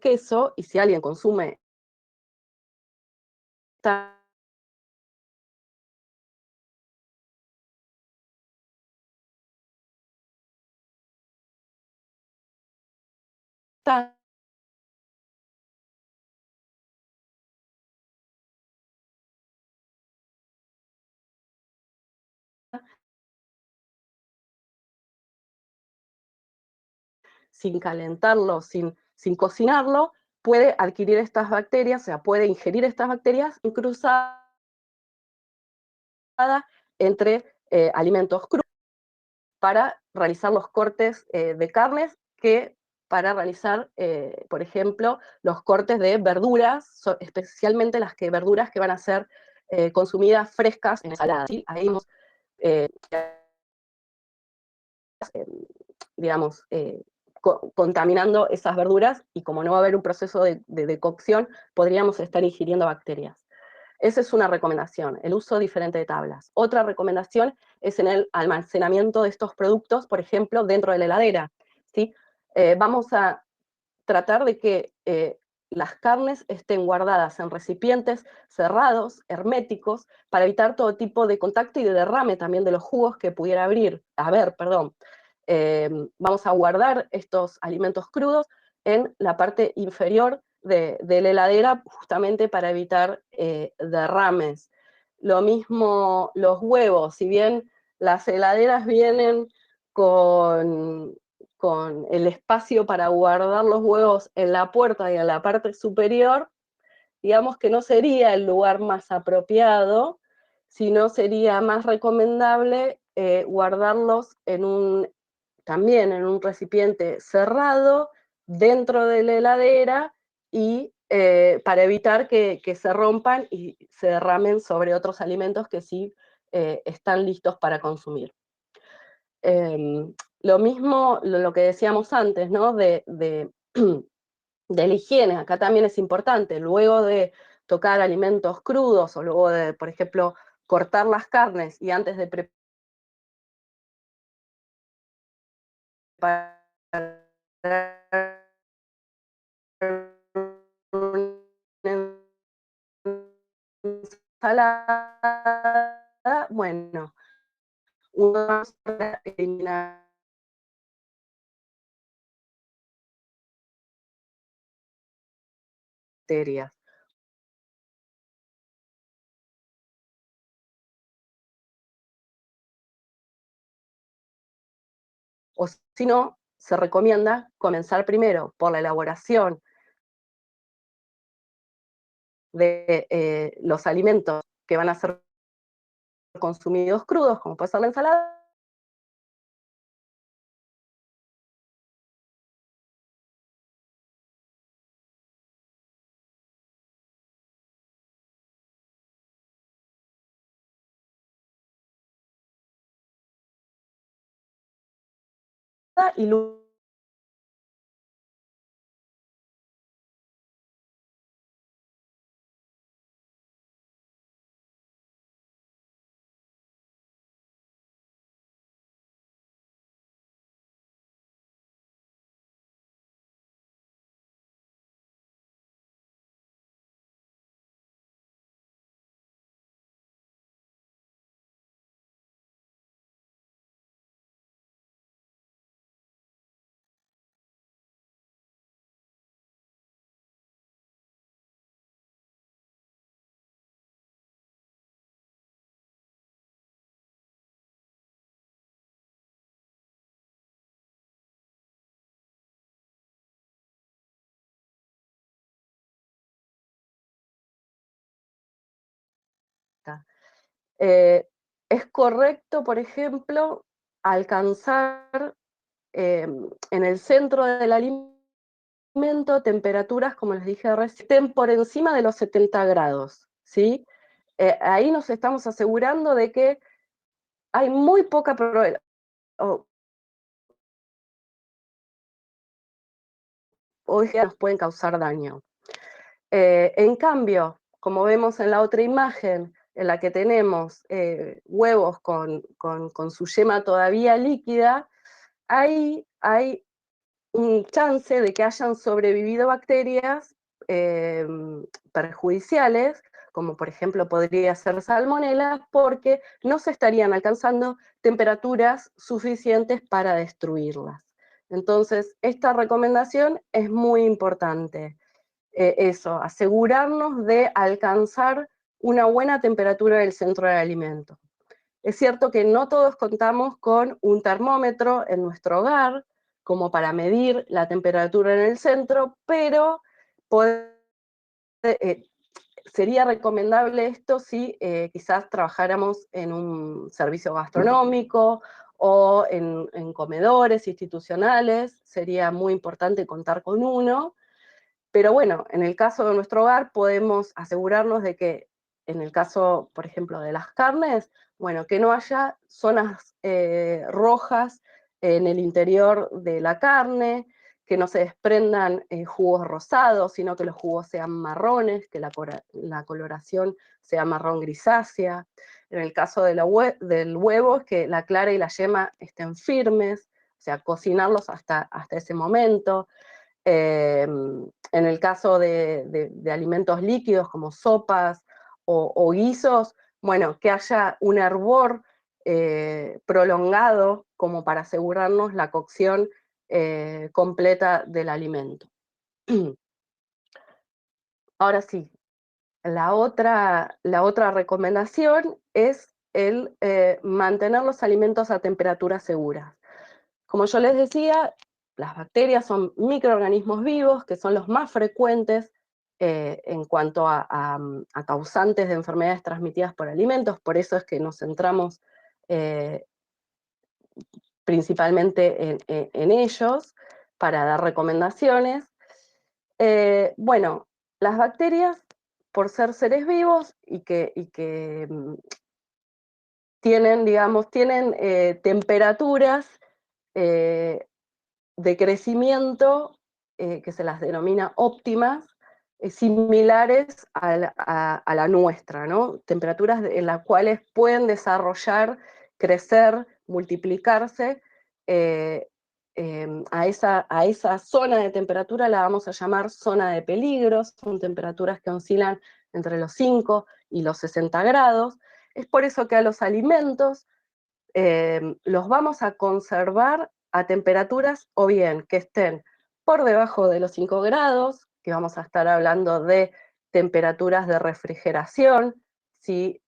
Speaker 5: queso, y si alguien consume esta sin calentarlo, sin cocinarlo, puede adquirir estas bacterias, o sea, puede ingerir estas bacterias cruzadas entre alimentos crudos para realizar los cortes de carnes que para realizar, por ejemplo, los cortes de verduras, especialmente verduras que van a ser consumidas frescas en ensalada. ¿Sí? Ahí vemos, digamos, contaminando esas verduras, y como no va a haber un proceso de cocción, podríamos estar ingiriendo bacterias. Esa es una recomendación, el uso diferente de tablas. Otra recomendación es en el almacenamiento de estos productos, por ejemplo, dentro de la heladera. ¿Sí? Vamos a tratar de que las carnes estén guardadas en recipientes cerrados, herméticos, para evitar todo tipo de contacto y de derrame también de los jugos que pudiera haber. Vamos a guardar estos alimentos crudos en la parte inferior de la heladera, justamente para evitar derrames. Lo mismo los huevos, si bien las heladeras vienen con el espacio para guardar los huevos en la puerta y en la parte superior, digamos que no sería el lugar más apropiado, sino sería más recomendable guardarlos también en un recipiente cerrado dentro de la heladera, y para evitar que se rompan y se derramen sobre otros alimentos que sí están listos para consumir. Lo mismo, lo que decíamos antes, ¿no? de la higiene, acá también es importante, luego de tocar alimentos crudos o luego de, por ejemplo, cortar las carnes y antes de preparar una ensalada, bueno, uno más para eliminar bacterias. O si no, se recomienda comenzar primero por la elaboración de los alimentos que van a ser consumidos crudos, como puede ser la ensalada, y luego Es correcto, por ejemplo, alcanzar en el centro del alimento temperaturas, como les dije recién, estén por encima de los 70 grados, ¿sí? Ahí nos estamos asegurando de que hay muy poca probabilidad, o que nos pueden causar daño. En cambio, como vemos en la otra imagen, en la que tenemos huevos con su yema todavía líquida, ahí hay un chance de que hayan sobrevivido bacterias perjudiciales, como por ejemplo podría ser salmonela, porque no se estarían alcanzando temperaturas suficientes para destruirlas. Entonces, esta recomendación es muy importante. Eso, asegurarnos de alcanzar una buena temperatura del centro del alimento. Es cierto que no todos contamos con un termómetro en nuestro hogar como para medir la temperatura en el centro, pero sería recomendable esto si quizás trabajáramos en un servicio gastronómico o en comedores institucionales, sería muy importante contar con uno. Pero bueno, en el caso de nuestro hogar podemos asegurarnos de que, en el caso, por ejemplo, de las carnes, bueno, que no haya zonas rojas en el interior de la carne, que no se desprendan jugos rosados, sino que los jugos sean marrones, que la coloración sea marrón grisácea. En el caso del huevo, es que la clara y la yema estén firmes, o sea, cocinarlos hasta ese momento. En el caso de alimentos líquidos como sopas o guisos, bueno, que haya un hervor prolongado como para asegurarnos la cocción completa del alimento. Ahora sí, la otra recomendación es el mantener los alimentos a temperatura segura. Como yo les decía, las bacterias son microorganismos vivos que son los más frecuentes en cuanto a causantes de enfermedades transmitidas por alimentos, por eso es que nos centramos principalmente en ellos para dar recomendaciones. Bueno, las bacterias, por ser seres vivos y que tienen, digamos, temperaturas de crecimiento, que se las denomina óptimas, similares a la nuestra, ¿no? Temperaturas en las cuales pueden desarrollar, crecer, multiplicarse. A esa zona de temperatura la vamos a llamar zona de peligro, son temperaturas que oscilan entre los 5 y los 60 grados. Es por eso que a los alimentos los vamos a conservar a temperaturas o bien que estén por debajo de los 5 grados, que vamos a estar hablando de temperaturas de refrigeración, si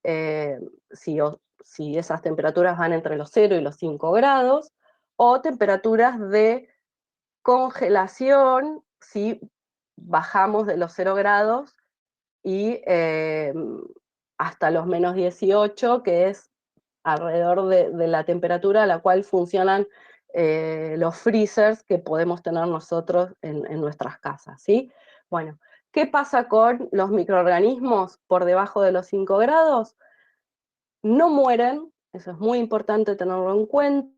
Speaker 5: esas temperaturas van entre los 0 y los 5 grados, o temperaturas de congelación, si bajamos de los 0 grados y hasta los menos 18, que es alrededor de la temperatura a la cual funcionan los freezers que podemos tener nosotros en nuestras casas, ¿sí? Bueno, ¿qué pasa con los microorganismos por debajo de los 5 grados? No mueren, eso es muy importante tenerlo en cuenta.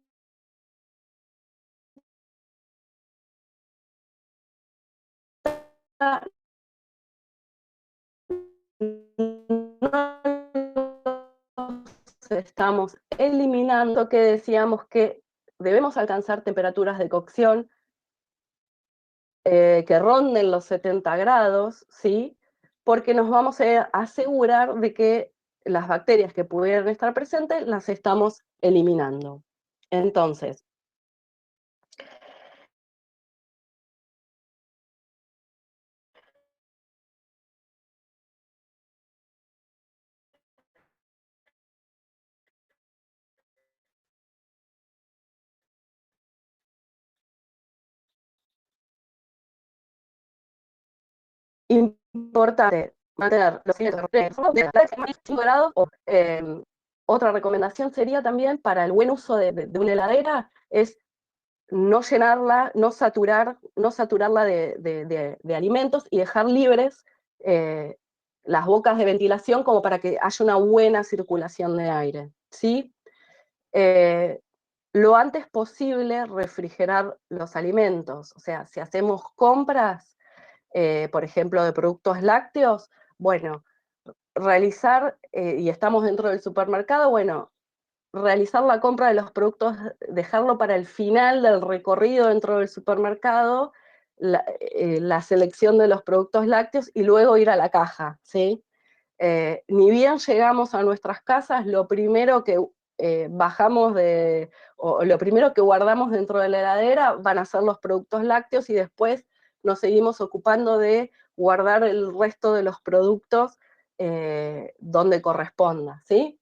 Speaker 5: Estamos eliminando, que decíamos que debemos alcanzar temperaturas de cocción que ronden los 70 grados, ¿sí? Porque nos vamos a asegurar de que las bacterias que pudieran estar presentes las estamos eliminando. Entonces, importante mantener los alimentos de 5 grados. Otra recomendación sería también para el buen uso de una heladera es no llenarla, no saturarla de alimentos y dejar libres las bocas de ventilación como para que haya una buena circulación de aire, ¿sí? Lo antes posible refrigerar los alimentos, o sea, si hacemos compras, por ejemplo, de productos lácteos, bueno, realizar, y estamos dentro del supermercado, bueno, realizar la compra de los productos, dejarlo para el final del recorrido dentro del supermercado, la selección de los productos lácteos y luego ir a la caja, ¿sí? Ni bien llegamos a nuestras casas, lo primero que o lo primero que guardamos dentro de la heladera van a ser los productos lácteos y después nos seguimos ocupando de guardar el resto de los productos donde corresponda, ¿sí?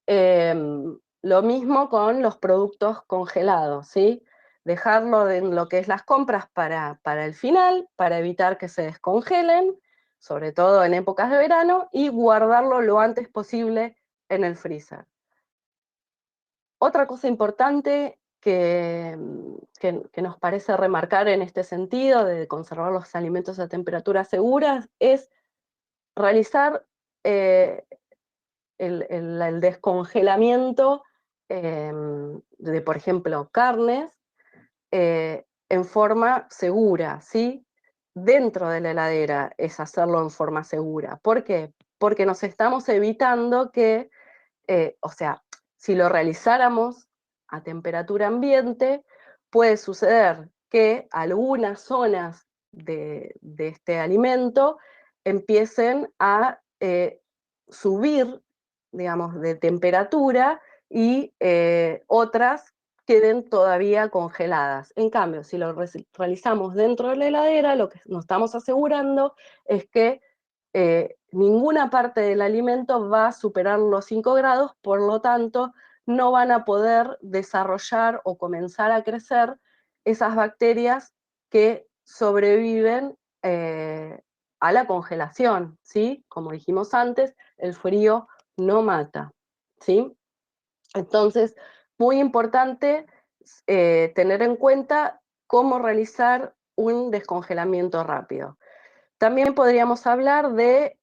Speaker 5: Lo mismo con los productos congelados, ¿sí? Dejarlo en lo que es las compras para el final, para evitar que se descongelen, sobre todo en épocas de verano, y guardarlo lo antes posible en el freezer. Otra cosa importante que nos parece remarcar en este sentido de conservar los alimentos a temperaturas seguras es realizar el descongelamiento de, por ejemplo, carnes en forma segura, ¿sí? Dentro de la heladera es hacerlo en forma segura. ¿Por qué? Porque nos estamos evitando que, o sea, si lo realizáramos a temperatura ambiente, puede suceder que algunas zonas de este alimento empiecen a subir, digamos, de temperatura y otras queden todavía congeladas. En cambio, si lo realizamos dentro de la heladera, lo que nos estamos asegurando es que ninguna parte del alimento va a superar los 5 grados, por lo tanto, no van a poder desarrollar o comenzar a crecer esas bacterias que sobreviven a la congelación, ¿sí? Como dijimos antes, el frío no mata, ¿sí? Entonces, muy importante tener en cuenta cómo realizar un descongelamiento rápido. También podríamos hablar de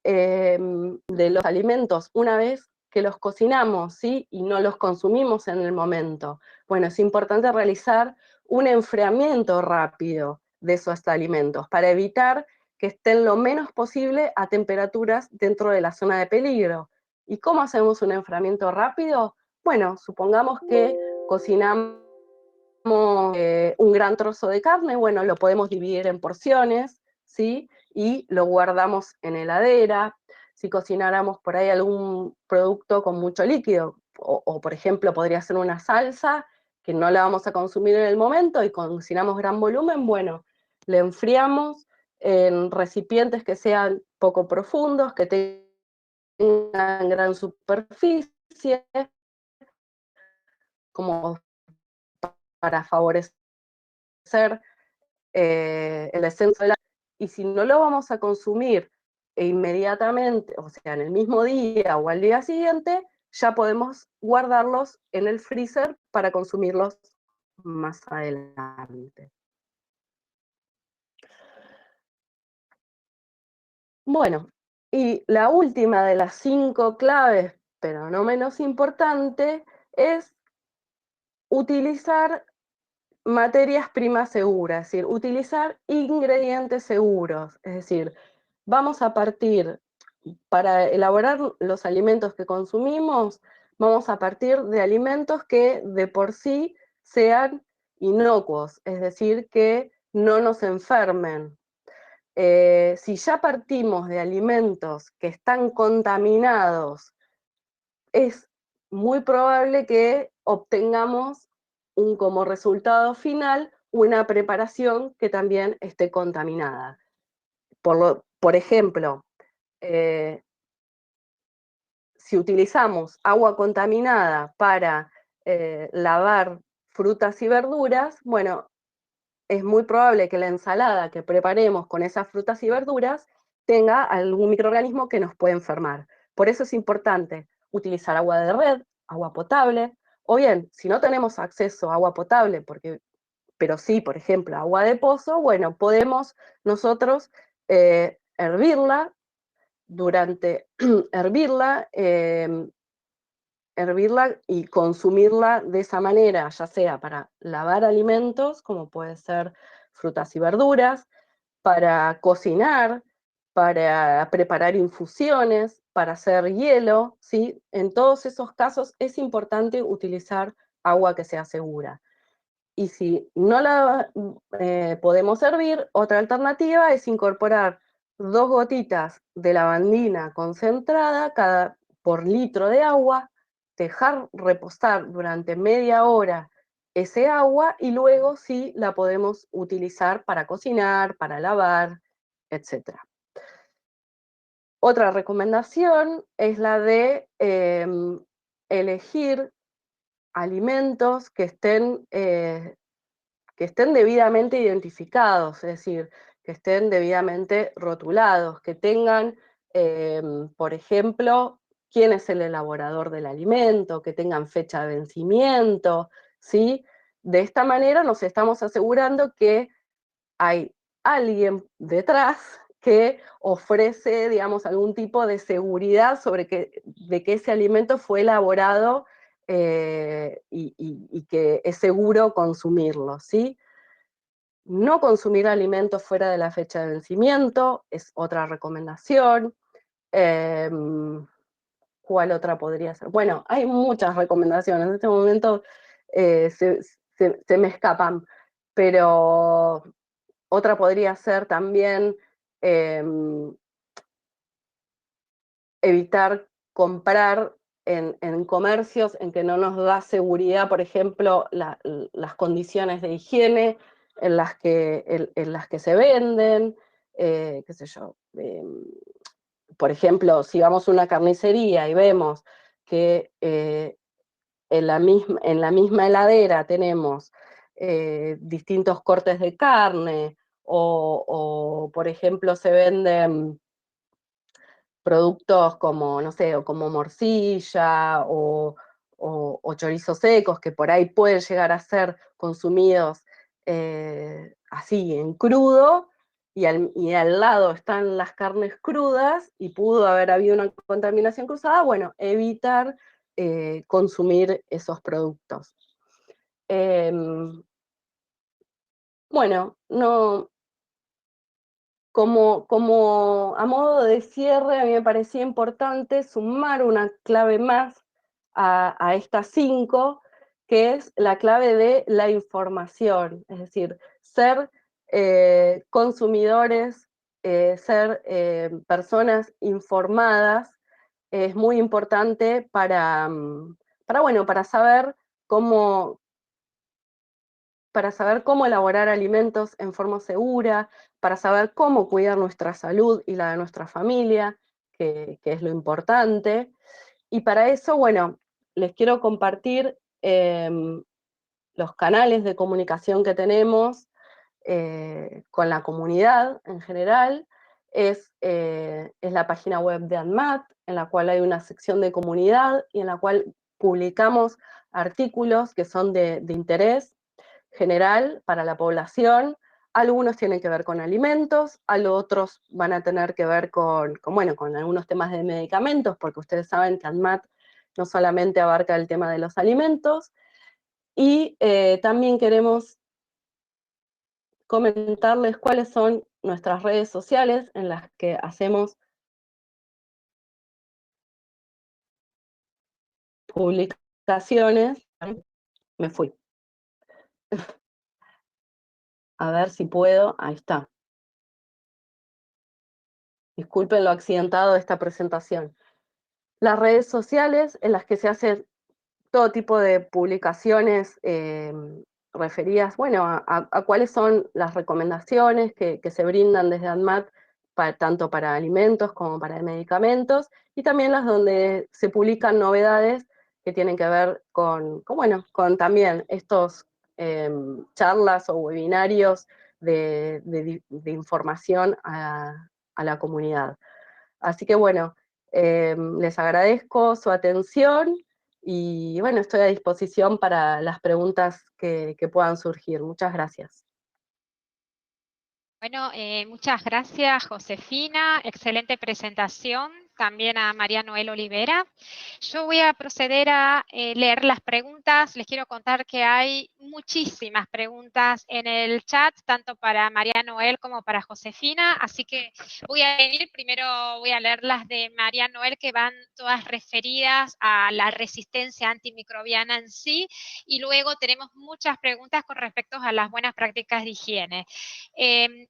Speaker 5: los alimentos una vez que los cocinamos, ¿sí? Y no los consumimos en el momento. Bueno, es importante realizar un enfriamiento rápido de esos alimentos para evitar que estén lo menos posible a temperaturas dentro de la zona de peligro. ¿Y cómo hacemos un enfriamiento rápido? Bueno, supongamos que cocinamos un gran trozo de carne, bueno, lo podemos dividir en porciones, ¿sí? Y lo guardamos en heladera. Si cocináramos por ahí algún producto con mucho líquido, o por ejemplo podría ser una salsa, que no la vamos a consumir en el momento y cocinamos gran volumen, bueno, le enfriamos en recipientes que sean poco profundos, que tengan gran superficie, como para favorecer el descenso del agua. Y si no lo vamos a consumir inmediatamente, o sea, en el mismo día o al día siguiente, ya podemos guardarlos en el freezer para consumirlos más adelante. Bueno, y la última de las 5 claves, pero no menos importante, es utilizar materias primas seguras, es decir, utilizar ingredientes seguros, es decir, vamos a partir, para elaborar los alimentos que consumimos, vamos a partir de alimentos que de por sí sean inocuos, es decir, que no nos enfermen. Si ya partimos de alimentos que están contaminados, es muy probable que obtengamos como resultado final una preparación que también esté contaminada. Por ejemplo, si utilizamos agua contaminada para lavar frutas y verduras, bueno, es muy probable que la ensalada que preparemos con esas frutas y verduras tenga algún microorganismo que nos puede enfermar. Por eso es importante utilizar agua de red, agua potable, o bien, si no tenemos acceso a agua potable, pero sí, por ejemplo, agua de pozo, bueno, podemos nosotros hervirla, hervirla y consumirla de esa manera, ya sea para lavar alimentos, como puede ser frutas y verduras, para cocinar, para preparar infusiones, para hacer hielo, ¿sí? En todos esos casos es importante utilizar agua que sea segura. Y si no la podemos hervir, otra alternativa es incorporar 2 gotitas de lavandina concentrada por litro de agua, dejar reposar durante media hora ese agua y luego sí la podemos utilizar para cocinar, para lavar, etc. Otra recomendación es la de elegir alimentos que estén debidamente identificados, es decir, que estén debidamente rotulados, que tengan, por ejemplo, quién es el elaborador del alimento, que tengan fecha de vencimiento, ¿sí? De esta manera nos estamos asegurando que hay alguien detrás que ofrece, digamos, algún tipo de seguridad de que ese alimento fue elaborado y que es seguro consumirlo, ¿sí? No consumir alimentos fuera de la fecha de vencimiento es otra recomendación. ¿Cuál otra podría ser? Bueno, hay muchas recomendaciones, en este momento se me escapan, pero otra podría ser también evitar comprar en comercios en que no nos da seguridad, por ejemplo, las condiciones de higiene en las que se venden, qué sé yo. Por ejemplo, si vamos a una carnicería y vemos que en la misma heladera tenemos distintos cortes de carne, o por ejemplo se venden productos como, no sé, o como morcilla o chorizos secos, que por ahí pueden llegar a ser consumidos así, en crudo, y al lado están las carnes crudas, y pudo haber habido una contaminación cruzada, bueno, evitar consumir esos productos. Bueno, no, como a modo de cierre, a mí me parecía importante sumar una clave más a estas 5, que es la clave de la información, es decir, ser consumidores, ser personas informadas, es muy importante para saber cómo elaborar alimentos en forma segura, para saber cómo cuidar nuestra salud y la de nuestra familia, que es lo importante. Y para eso, bueno, les quiero compartir los canales de comunicación que tenemos con la comunidad en general. Es la página web de ANMAT, en la cual hay una sección de comunidad y en la cual publicamos artículos que son de interés general para la población. Algunos tienen que ver con alimentos, otros van a tener que ver con algunos temas de medicamentos, porque ustedes saben que ANMAT no solamente abarca el tema de los alimentos, y también queremos comentarles cuáles son nuestras redes sociales en las que hacemos publicaciones. Me fui. A ver si puedo, ahí está. Disculpen lo accidentado de esta presentación. Las redes sociales en las que se hacen todo tipo de publicaciones referidas, bueno, a cuáles son las recomendaciones que se brindan desde ANMAT, tanto para alimentos como para medicamentos, y también las donde se publican novedades que tienen que ver con también estos charlas o webinarios de información a la comunidad. Así que bueno, les agradezco su atención y bueno, estoy a disposición para las preguntas que puedan surgir. Muchas gracias.
Speaker 2: Bueno, muchas gracias, Josefina. Excelente presentación. También a María Noel Olivera. Yo voy a proceder a leer las preguntas. Les quiero contar que hay muchísimas preguntas en el chat, tanto para María Noel como para Josefina. Así que voy a ir, primero voy a leer las de María Noel, que van todas referidas a la resistencia antimicrobiana en sí. Y luego tenemos muchas preguntas con respecto a las buenas prácticas de higiene.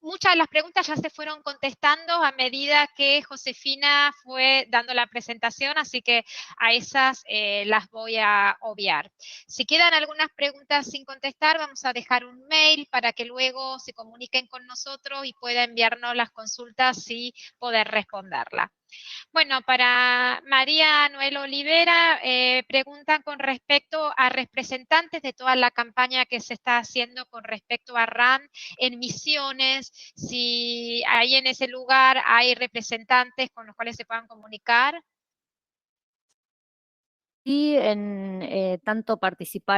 Speaker 2: Muchas de las preguntas ya se fueron contestando a medida que Josefina fue dando la presentación, así que a esas las voy a obviar. Si quedan algunas preguntas sin contestar, vamos a dejar un mail para que luego se comuniquen con nosotros y puedan enviarnos las consultas y poder responderla. Bueno, para María Noel Olivera, preguntan con respecto a representantes de toda la campaña que se está haciendo con respecto a RAM en Misiones, si ahí en ese lugar hay representantes con los cuales se puedan comunicar.
Speaker 4: Sí, tanto participó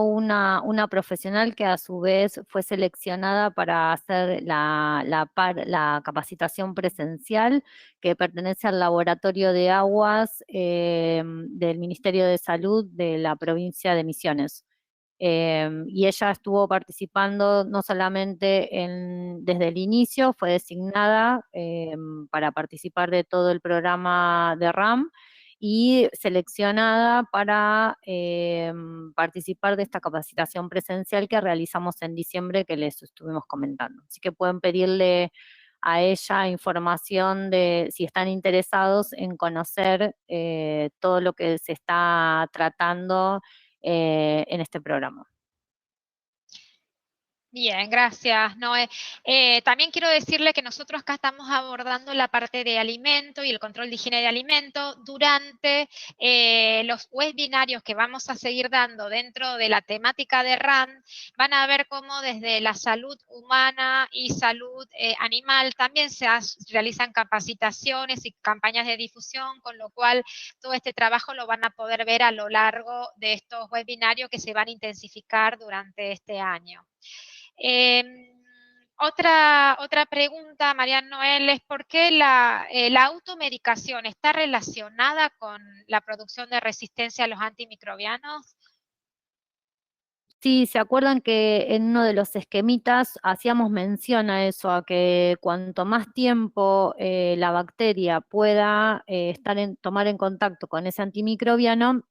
Speaker 4: una profesional que a su vez fue seleccionada para hacer la capacitación presencial, que pertenece al Laboratorio de Aguas del Ministerio de Salud de la provincia de Misiones. Y ella estuvo participando no solamente desde el inicio, fue designada para participar de todo el programa de RAM, y seleccionada para participar de esta capacitación presencial que realizamos en diciembre, que les estuvimos comentando. Así que pueden pedirle a ella información de si están interesados en conocer todo lo que se está tratando en este programa.
Speaker 2: Bien, gracias, Noé. También quiero decirle que nosotros acá estamos abordando la parte de alimento y el control de higiene de alimento durante los webinarios que vamos a seguir dando dentro de la temática de RAM. Van a ver cómo desde la salud humana y salud animal también se realizan capacitaciones y campañas de difusión, con lo cual todo este trabajo lo van a poder ver a lo largo de estos webinarios que se van a intensificar durante este año. Otra pregunta, María Noel, es ¿por qué la automedicación está relacionada con la producción de resistencia a los antimicrobianos?
Speaker 4: Sí, ¿se acuerdan que en uno de los esquemitas hacíamos mención a eso, a que cuanto más tiempo la bacteria pueda tomar en contacto con ese antimicrobiano,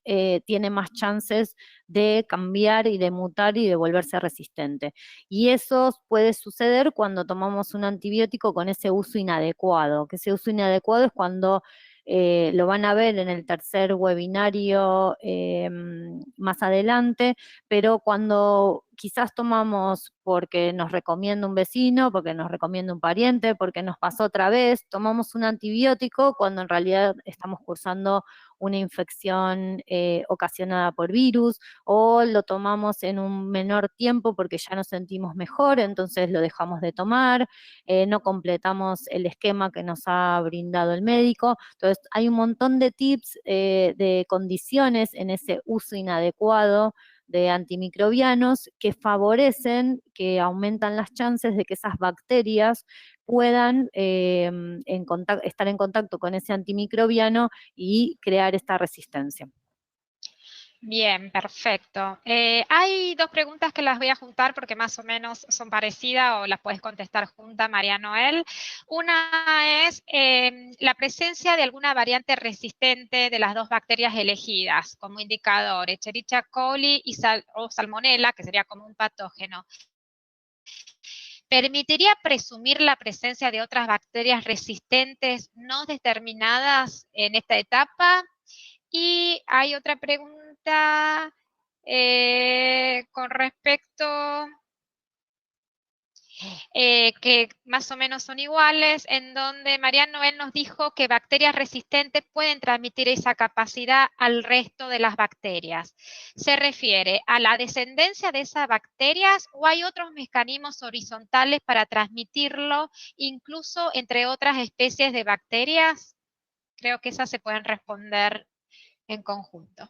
Speaker 4: tiene más chances de cambiar y de mutar y de volverse resistente? Y eso puede suceder cuando tomamos un antibiótico con ese uso inadecuado, que ese uso inadecuado es cuando lo van a ver en el tercer webinario más adelante, pero cuando quizás tomamos porque nos recomienda un vecino, porque nos recomienda un pariente, porque nos pasó otra vez, tomamos un antibiótico cuando en realidad estamos cursando una infección ocasionada por virus, o lo tomamos en un menor tiempo porque ya nos sentimos mejor, entonces lo dejamos de tomar, no completamos el esquema que nos ha brindado el médico. Entonces hay un montón de tips, de condiciones en ese uso inadecuado de antimicrobianos que favorecen, que aumentan las chances de que esas bacterias puedan estar en contacto con ese antimicrobiano y crear esta resistencia.
Speaker 2: Bien, perfecto. Hay dos preguntas que las voy a juntar porque más o menos son parecidas o las puedes contestar junta, María Noel. Una es la presencia de alguna variante resistente de las dos bacterias elegidas como indicador, Escherichia coli o Salmonella, que sería como un patógeno. ¿Permitiría presumir la presencia de otras bacterias resistentes no determinadas en esta etapa? Y hay otra pregunta con respecto que más o menos son iguales, en donde María Noel nos dijo que bacterias resistentes pueden transmitir esa capacidad al resto de las bacterias. ¿Se refiere a la descendencia de esas bacterias o hay otros mecanismos horizontales para transmitirlo, incluso entre otras especies de bacterias? Creo que esas se pueden responder en conjunto.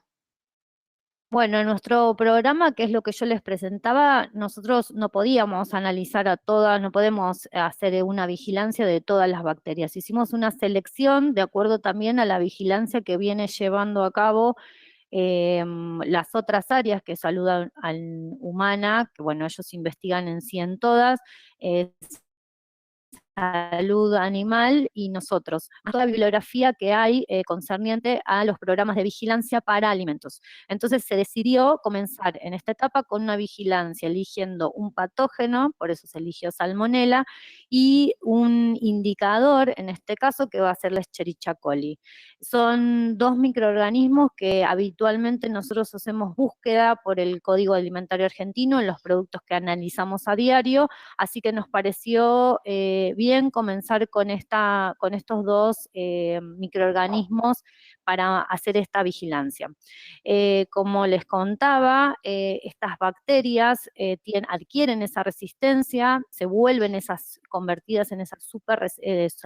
Speaker 4: Bueno, en nuestro programa, que es lo que yo les presentaba, nosotros no podíamos analizar a todas, no podemos hacer una vigilancia de todas las bacterias. Hicimos una selección de acuerdo también a la vigilancia que viene llevando a cabo las otras áreas que salud humana, que bueno, ellos investigan en sí en todas, salud animal y nosotros, toda la bibliografía que hay concerniente a los programas de vigilancia para alimentos. Entonces se decidió comenzar en esta etapa con una vigilancia, eligiendo un patógeno, por eso se eligió Salmonella, y un indicador, en este caso, que va a ser la Escherichia coli. Son 2 microorganismos que habitualmente nosotros hacemos búsqueda por el Código Alimentario Argentino en los productos que analizamos a diario, así que nos pareció bien comenzar con estos 2 microorganismos para hacer esta vigilancia. Como les contaba, estas bacterias adquieren esa resistencia, se vuelven convertidas en esas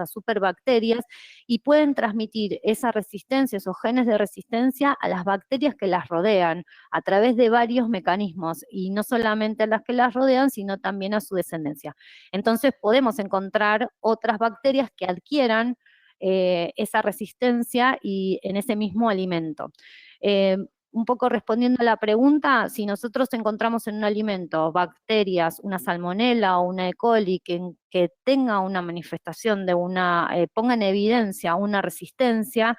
Speaker 4: superbacterias y pueden transmitir esa resistencia, esos genes de resistencia a las bacterias que las rodean a través de varios mecanismos, y no solamente a las que las rodean, sino también a su descendencia. Entonces podemos encontrar otras bacterias que adquieran esa resistencia y en ese mismo alimento. Un poco respondiendo a la pregunta, si nosotros encontramos en un alimento bacterias, una salmonella o una E. coli que tenga una manifestación de ponga en evidencia una resistencia,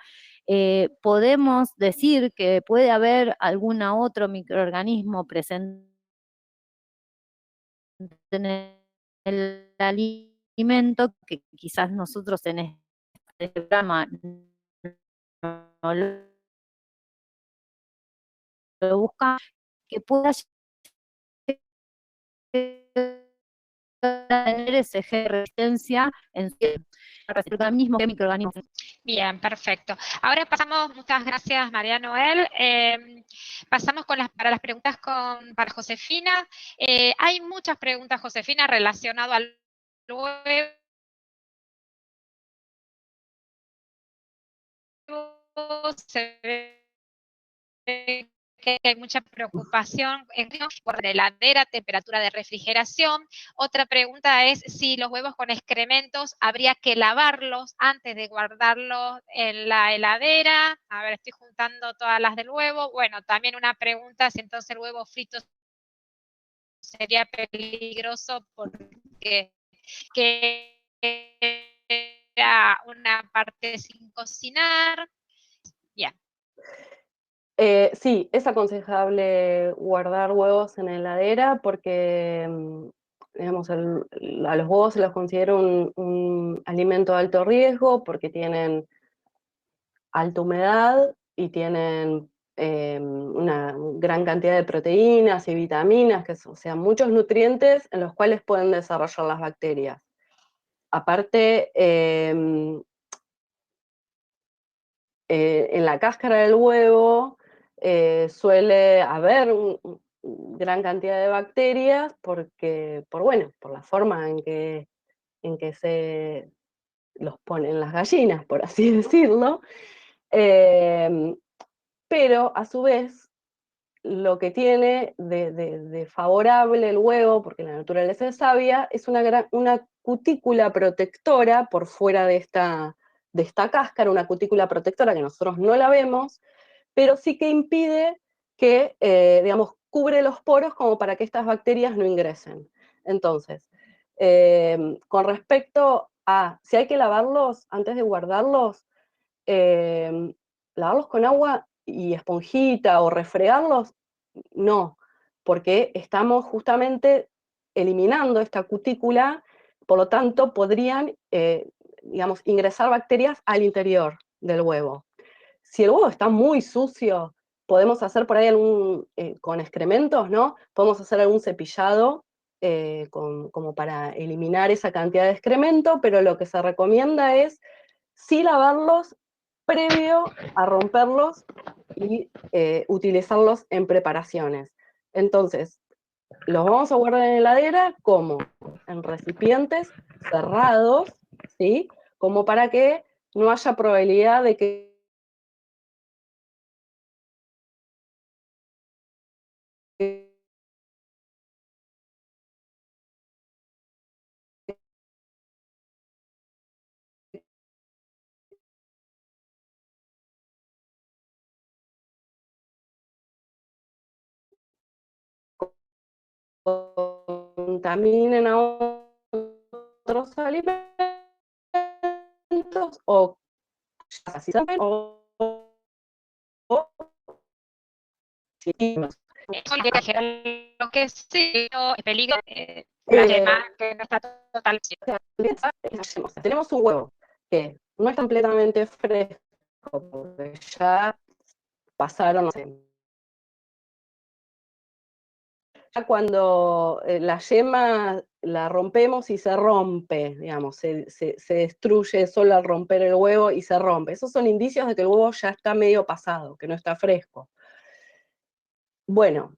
Speaker 4: podemos decir que puede haber algún otro microorganismo presente en el alimento que quizás nosotros en este programa no lo buscamos, que pueda tener ese gen de resistencia en organismos que microorganismos.
Speaker 2: Bien, perfecto. Ahora pasamos, muchas gracias María Noel, pasamos para las preguntas para Josefina. Hay muchas preguntas, Josefina, relacionadas al huevo. Se ve que hay mucha preocupación por la heladera, temperatura de refrigeración. Otra pregunta es si los huevos con excrementos habría que lavarlos antes de guardarlos en la heladera. A ver, estoy juntando todas las del huevo. Bueno, también una pregunta si entonces el huevo frito sería peligroso porque queda una parte sin cocinar. Bien.
Speaker 5: Sí, es aconsejable guardar huevos en la heladera porque, digamos, a los huevos se los considera un alimento de alto riesgo porque tienen alta humedad y tienen una gran cantidad de proteínas y vitaminas, o sea, muchos nutrientes en los cuales pueden desarrollar las bacterias. Aparte, en la cáscara del huevo suele haber gran cantidad de bacterias por la forma en que se los ponen las gallinas, por así decirlo. Pero a su vez, lo que tiene de favorable el huevo, porque la naturaleza es sabia, es una cutícula protectora por fuera de esta cáscara, una cutícula protectora que nosotros no la vemos, pero sí que impide que, digamos, cubre los poros como para que estas bacterias no ingresen. Entonces, con respecto a si hay que lavarlos antes de guardarlos, lavarlos con agua y esponjita o refregarlos, no, porque estamos justamente eliminando esta cutícula, por lo tanto podrían, digamos, ingresar bacterias al interior del huevo. Si el huevo está muy sucio, podemos hacer por ahí con excrementos, ¿no? Podemos hacer algún cepillado como para eliminar esa cantidad de excremento, pero lo que se recomienda es sí lavarlos previo a romperlos y utilizarlos en preparaciones. Entonces, los vamos a guardar en la heladera como en recipientes cerrados, ¿sí? Como para que no haya probabilidad de que contaminen a otros alimentos o así saben, o
Speaker 2: Lo que sí, el peligro, la yema, que no está total.
Speaker 5: tenemos un huevo que no es completamente fresco, porque ya pasaron, no sé, ya cuando la yema la rompemos y se rompe, digamos, se destruye solo al romper el huevo y se rompe. Esos son indicios de que el huevo ya está medio pasado, que no está fresco. Bueno,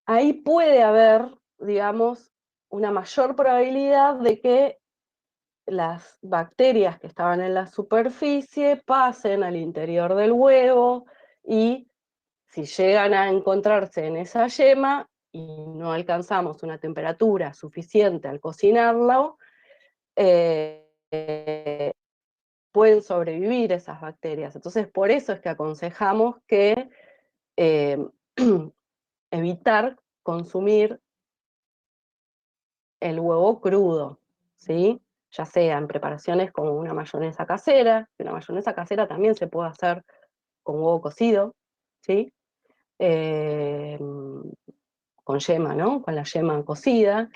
Speaker 5: ahí puede haber, digamos, una mayor probabilidad de que las bacterias que estaban en la superficie pasen al interior del huevo y si llegan a encontrarse en esa yema y no alcanzamos una temperatura suficiente al cocinarlo, pueden sobrevivir esas bacterias. Entonces, por eso es que aconsejamos que evitar consumir el huevo crudo, ¿sí? Ya sea en preparaciones como una mayonesa casera, que una mayonesa casera también se puede hacer con huevo cocido, ¿sí? Con yema, ¿no? Con la yema cocida,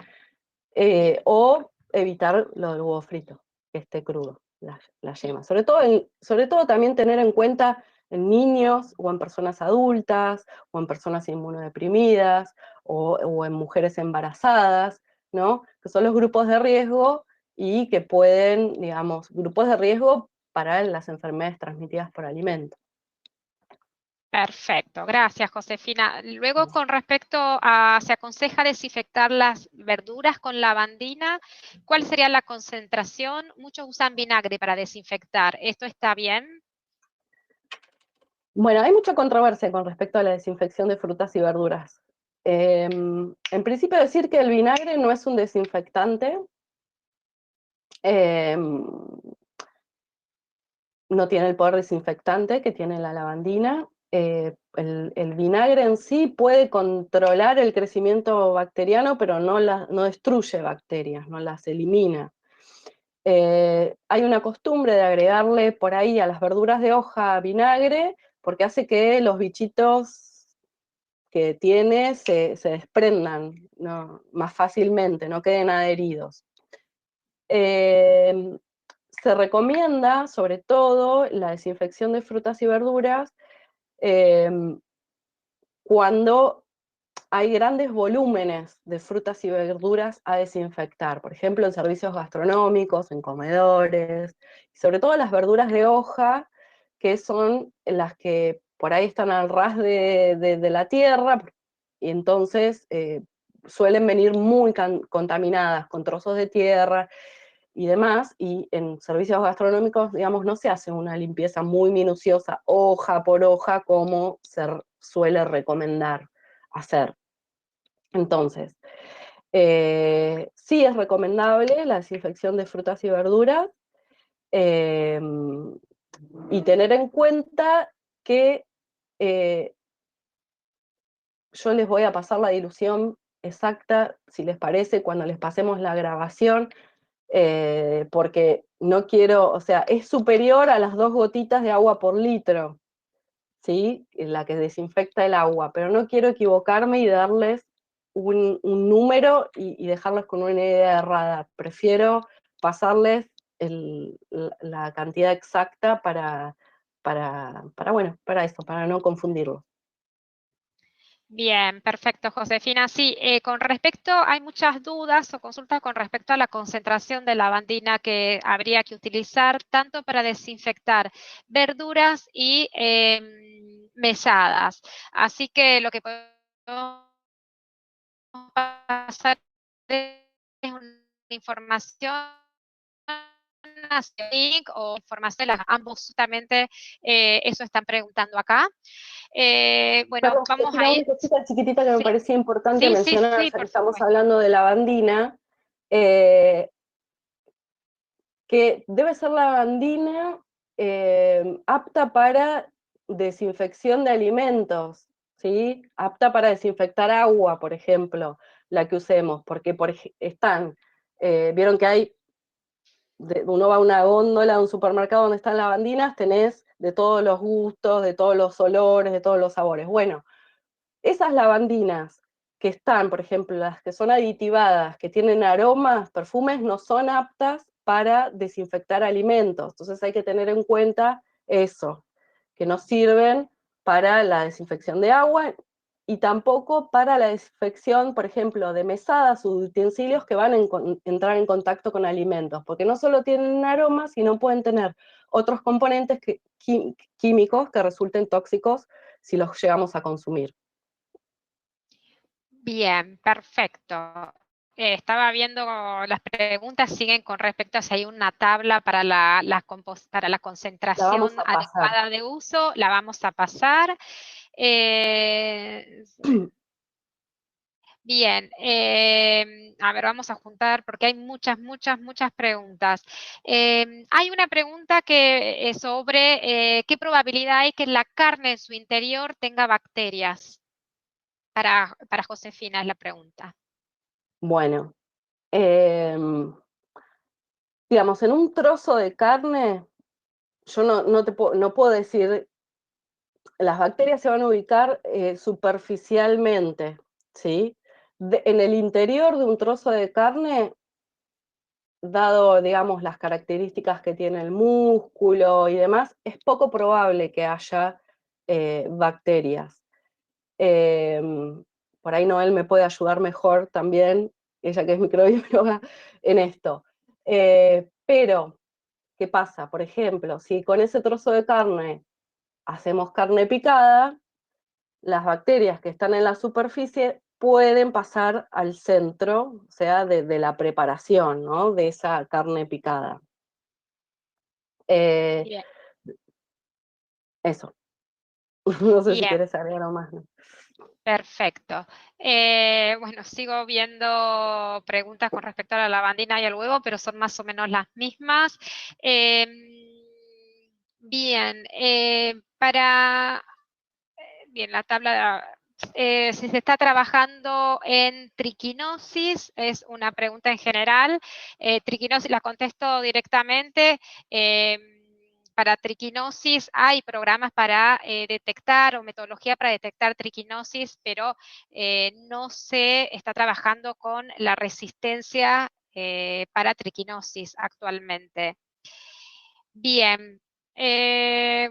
Speaker 5: o evitar lo del huevo frito, que esté crudo, la yema. Sobre todo también tener en cuenta en niños o en personas adultas, o en personas inmunodeprimidas, o en mujeres embarazadas, ¿no? Que son los grupos de riesgo y que pueden, digamos, grupos de riesgo para las enfermedades transmitidas por alimentos.
Speaker 2: Perfecto, gracias Josefina. Luego, con respecto a, se aconseja desinfectar las verduras con lavandina, ¿cuál sería la concentración? Muchos usan vinagre para desinfectar, ¿esto está bien?
Speaker 5: Bueno, hay mucha controversia con respecto a la desinfección de frutas y verduras. En principio decir que el vinagre no es un desinfectante, no tiene el poder desinfectante que tiene la lavandina. El vinagre en sí puede controlar el crecimiento bacteriano, pero no destruye bacterias, no las elimina. Hay una costumbre de agregarle por ahí a las verduras de hoja vinagre, porque hace que los bichitos que tiene se desprendan, ¿no? Más fácilmente, no queden adheridos. Se recomienda, sobre todo, la desinfección de frutas y verduras cuando hay grandes volúmenes de frutas y verduras a desinfectar, por ejemplo, en servicios gastronómicos, en comedores, sobre todo las verduras de hoja, que son las que por ahí están al ras de la tierra, y entonces suelen venir muy contaminadas, con trozos de tierra y demás, y en servicios gastronómicos, digamos, no se hace una limpieza muy minuciosa, hoja por hoja, como se suele recomendar hacer. Entonces, sí es recomendable la desinfección de frutas y verduras, y tener en cuenta que yo les voy a pasar la dilución exacta, si les parece, cuando les pasemos la grabación, porque no quiero, o sea, es superior a las 2 gotitas de agua por litro, ¿sí? La que desinfecta el agua, pero no quiero equivocarme y darles un número y dejarlos con una idea errada. Prefiero pasarles la cantidad exacta bueno, para eso, para no confundirlos.
Speaker 2: Bien, perfecto, Josefina. Sí, con respecto, hay muchas dudas o consultas con respecto a la concentración de lavandina que habría que utilizar tanto para desinfectar verduras y mesadas. Así que lo que podemos pasar es una información o información, ambos justamente eso están preguntando acá. Bueno,
Speaker 5: Perdón,
Speaker 2: vamos a
Speaker 5: Josefina,
Speaker 2: ir.
Speaker 5: una cosita chiquitita que me
Speaker 2: Sí,
Speaker 5: parecía importante
Speaker 2: sí, sí,
Speaker 5: mencionar,
Speaker 2: sí,
Speaker 5: ya que
Speaker 2: por
Speaker 5: estamos
Speaker 2: supuesto.
Speaker 5: hablando de lavandina, eh, que debe ser lavandina apta para desinfección de alimentos, ¿sí? Apta para desinfectar agua, por ejemplo, la que usemos, porque vieron que hay, uno va a una góndola, a un supermercado donde están lavandinas, tenés de todos los gustos, de todos los olores, de todos los sabores. Bueno, esas lavandinas que están, por ejemplo, las que son aditivadas, que tienen aromas, perfumes, no son aptas para desinfectar alimentos. Entonces hay que tener en cuenta eso, que no sirven para la desinfección de agua y tampoco para la desinfección, por ejemplo, de mesadas o utensilios que van a entrar en contacto con alimentos, porque no solo tienen aromas, sino pueden tener otros componentes químicos que resulten tóxicos si los llegamos a consumir.
Speaker 2: Bien, perfecto. Estaba viendo las preguntas, siguen con respecto a si hay una tabla para para la
Speaker 5: La vamos
Speaker 2: concentración
Speaker 5: a pasar.
Speaker 2: adecuada de uso, la vamos a pasar. Bien, a ver, vamos a juntar porque hay muchas, muchas, muchas preguntas. Hay una pregunta que es sobre qué probabilidad hay que la carne en su interior tenga bacterias. Para Josefina es la pregunta.
Speaker 5: Bueno, digamos, en un trozo de carne, yo no puedo decir, las bacterias se van a ubicar superficialmente, ¿sí? En el interior de un trozo de carne, dado, digamos, las características que tiene el músculo y demás, es poco probable que haya bacterias. Por ahí Noel me puede ayudar mejor también, ella que es microbióloga, en esto. Pero, ¿qué pasa? Por ejemplo, si con ese trozo de carne hacemos carne picada, las bacterias que están en la superficie pueden pasar al centro, o sea, de la preparación, ¿no? De esa carne picada.
Speaker 2: Bien.
Speaker 5: Eso. No sé si
Speaker 2: Bien.
Speaker 5: quieres agregar algo más, ¿no?
Speaker 2: Perfecto. Bueno, sigo viendo preguntas con respecto a la lavandina y al huevo, pero son más o menos las mismas. Bien, bien, la tabla, si se está trabajando en triquinosis, es una pregunta en general. Triquinosis la contesto directamente. Para triquinosis hay programas para detectar o metodología para detectar triquinosis, pero no se está trabajando con la resistencia para triquinosis actualmente. Bien,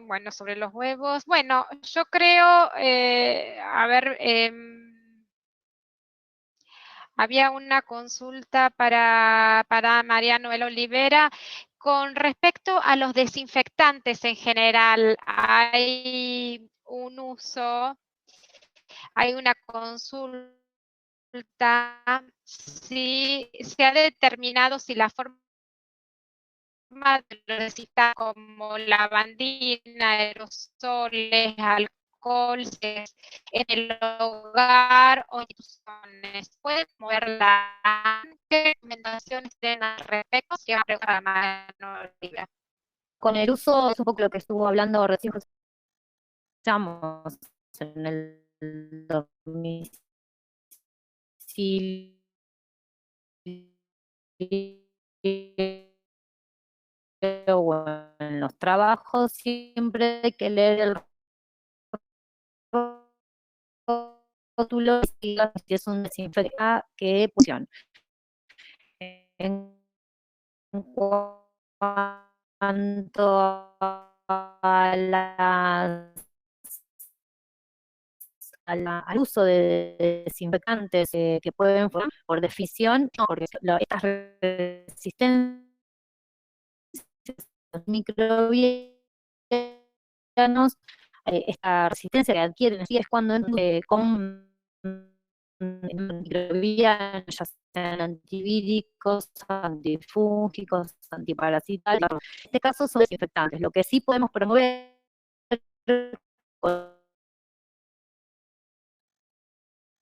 Speaker 2: bueno, sobre los huevos. Bueno, yo creo, a ver, había una consulta para María Noel Olivera. Con respecto a los desinfectantes en general, hay un uso, hay una consulta, si se ha determinado si la forma de necesitar como lavandina, aerosoles, alcohol, en el hogar o instituciones. ¿Pueden moverla? ¿Qué recomendaciones tienen al respecto? Si van a preguntar a mano libre.
Speaker 4: Con el uso, es un poco lo que estuvo hablando recién, escuchamos en el domicilio o en los trabajos, siempre hay que leer el rótulo y diga si es un desinfectante, qué posición. En cuanto a las al uso de desinfectantes que pueden formar por definición, no, porque estas resistencias microbianos, esta resistencia que adquieren es cuando con microbianos, ya sean antivídicos, antifúngicos, antiparasitarios. En este caso son desinfectantes. Lo que sí podemos promover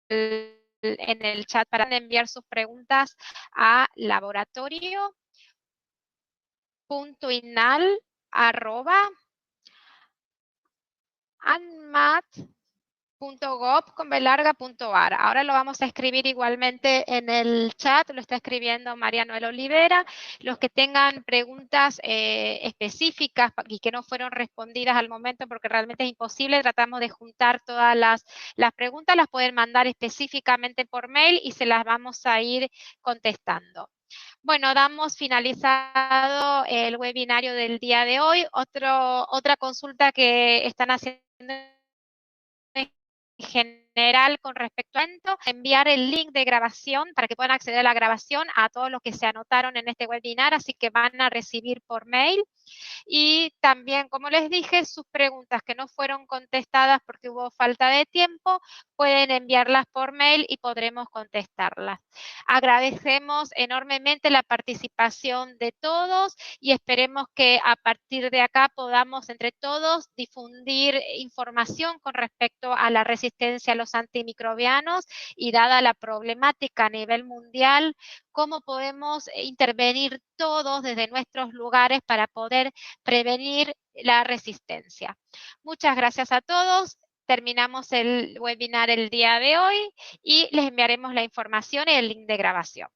Speaker 2: en el chat para enviar sus preguntas a laboratorio.inal@anmat.gov.ar. Ahora lo vamos a escribir igualmente en el chat, lo está escribiendo María Noel Olivera. Los que tengan preguntas específicas y que no fueron respondidas al momento, porque realmente es imposible, tratamos de juntar todas las preguntas, las pueden mandar específicamente por mail y se las vamos a ir contestando. Bueno, damos finalizado el webinario del día de hoy. Otra consulta que están haciendo en general con respecto a esto, enviar el link de grabación para que puedan acceder a la grabación a todos los que se anotaron en este webinar, así que van a recibir por mail. Y también, como les dije, sus preguntas que no fueron contestadas porque hubo falta de tiempo, pueden enviarlas por mail y podremos contestarlas. Agradecemos enormemente la participación de todos y esperemos que a partir de acá podamos entre todos difundir información con respecto a la resistencia a los antimicrobianos y dada la problemática a nivel mundial, cómo podemos intervenir todos desde nuestros lugares para poder prevenir la resistencia. Muchas gracias a todos. Terminamos el webinar el día de hoy y les enviaremos la información y el link de grabación.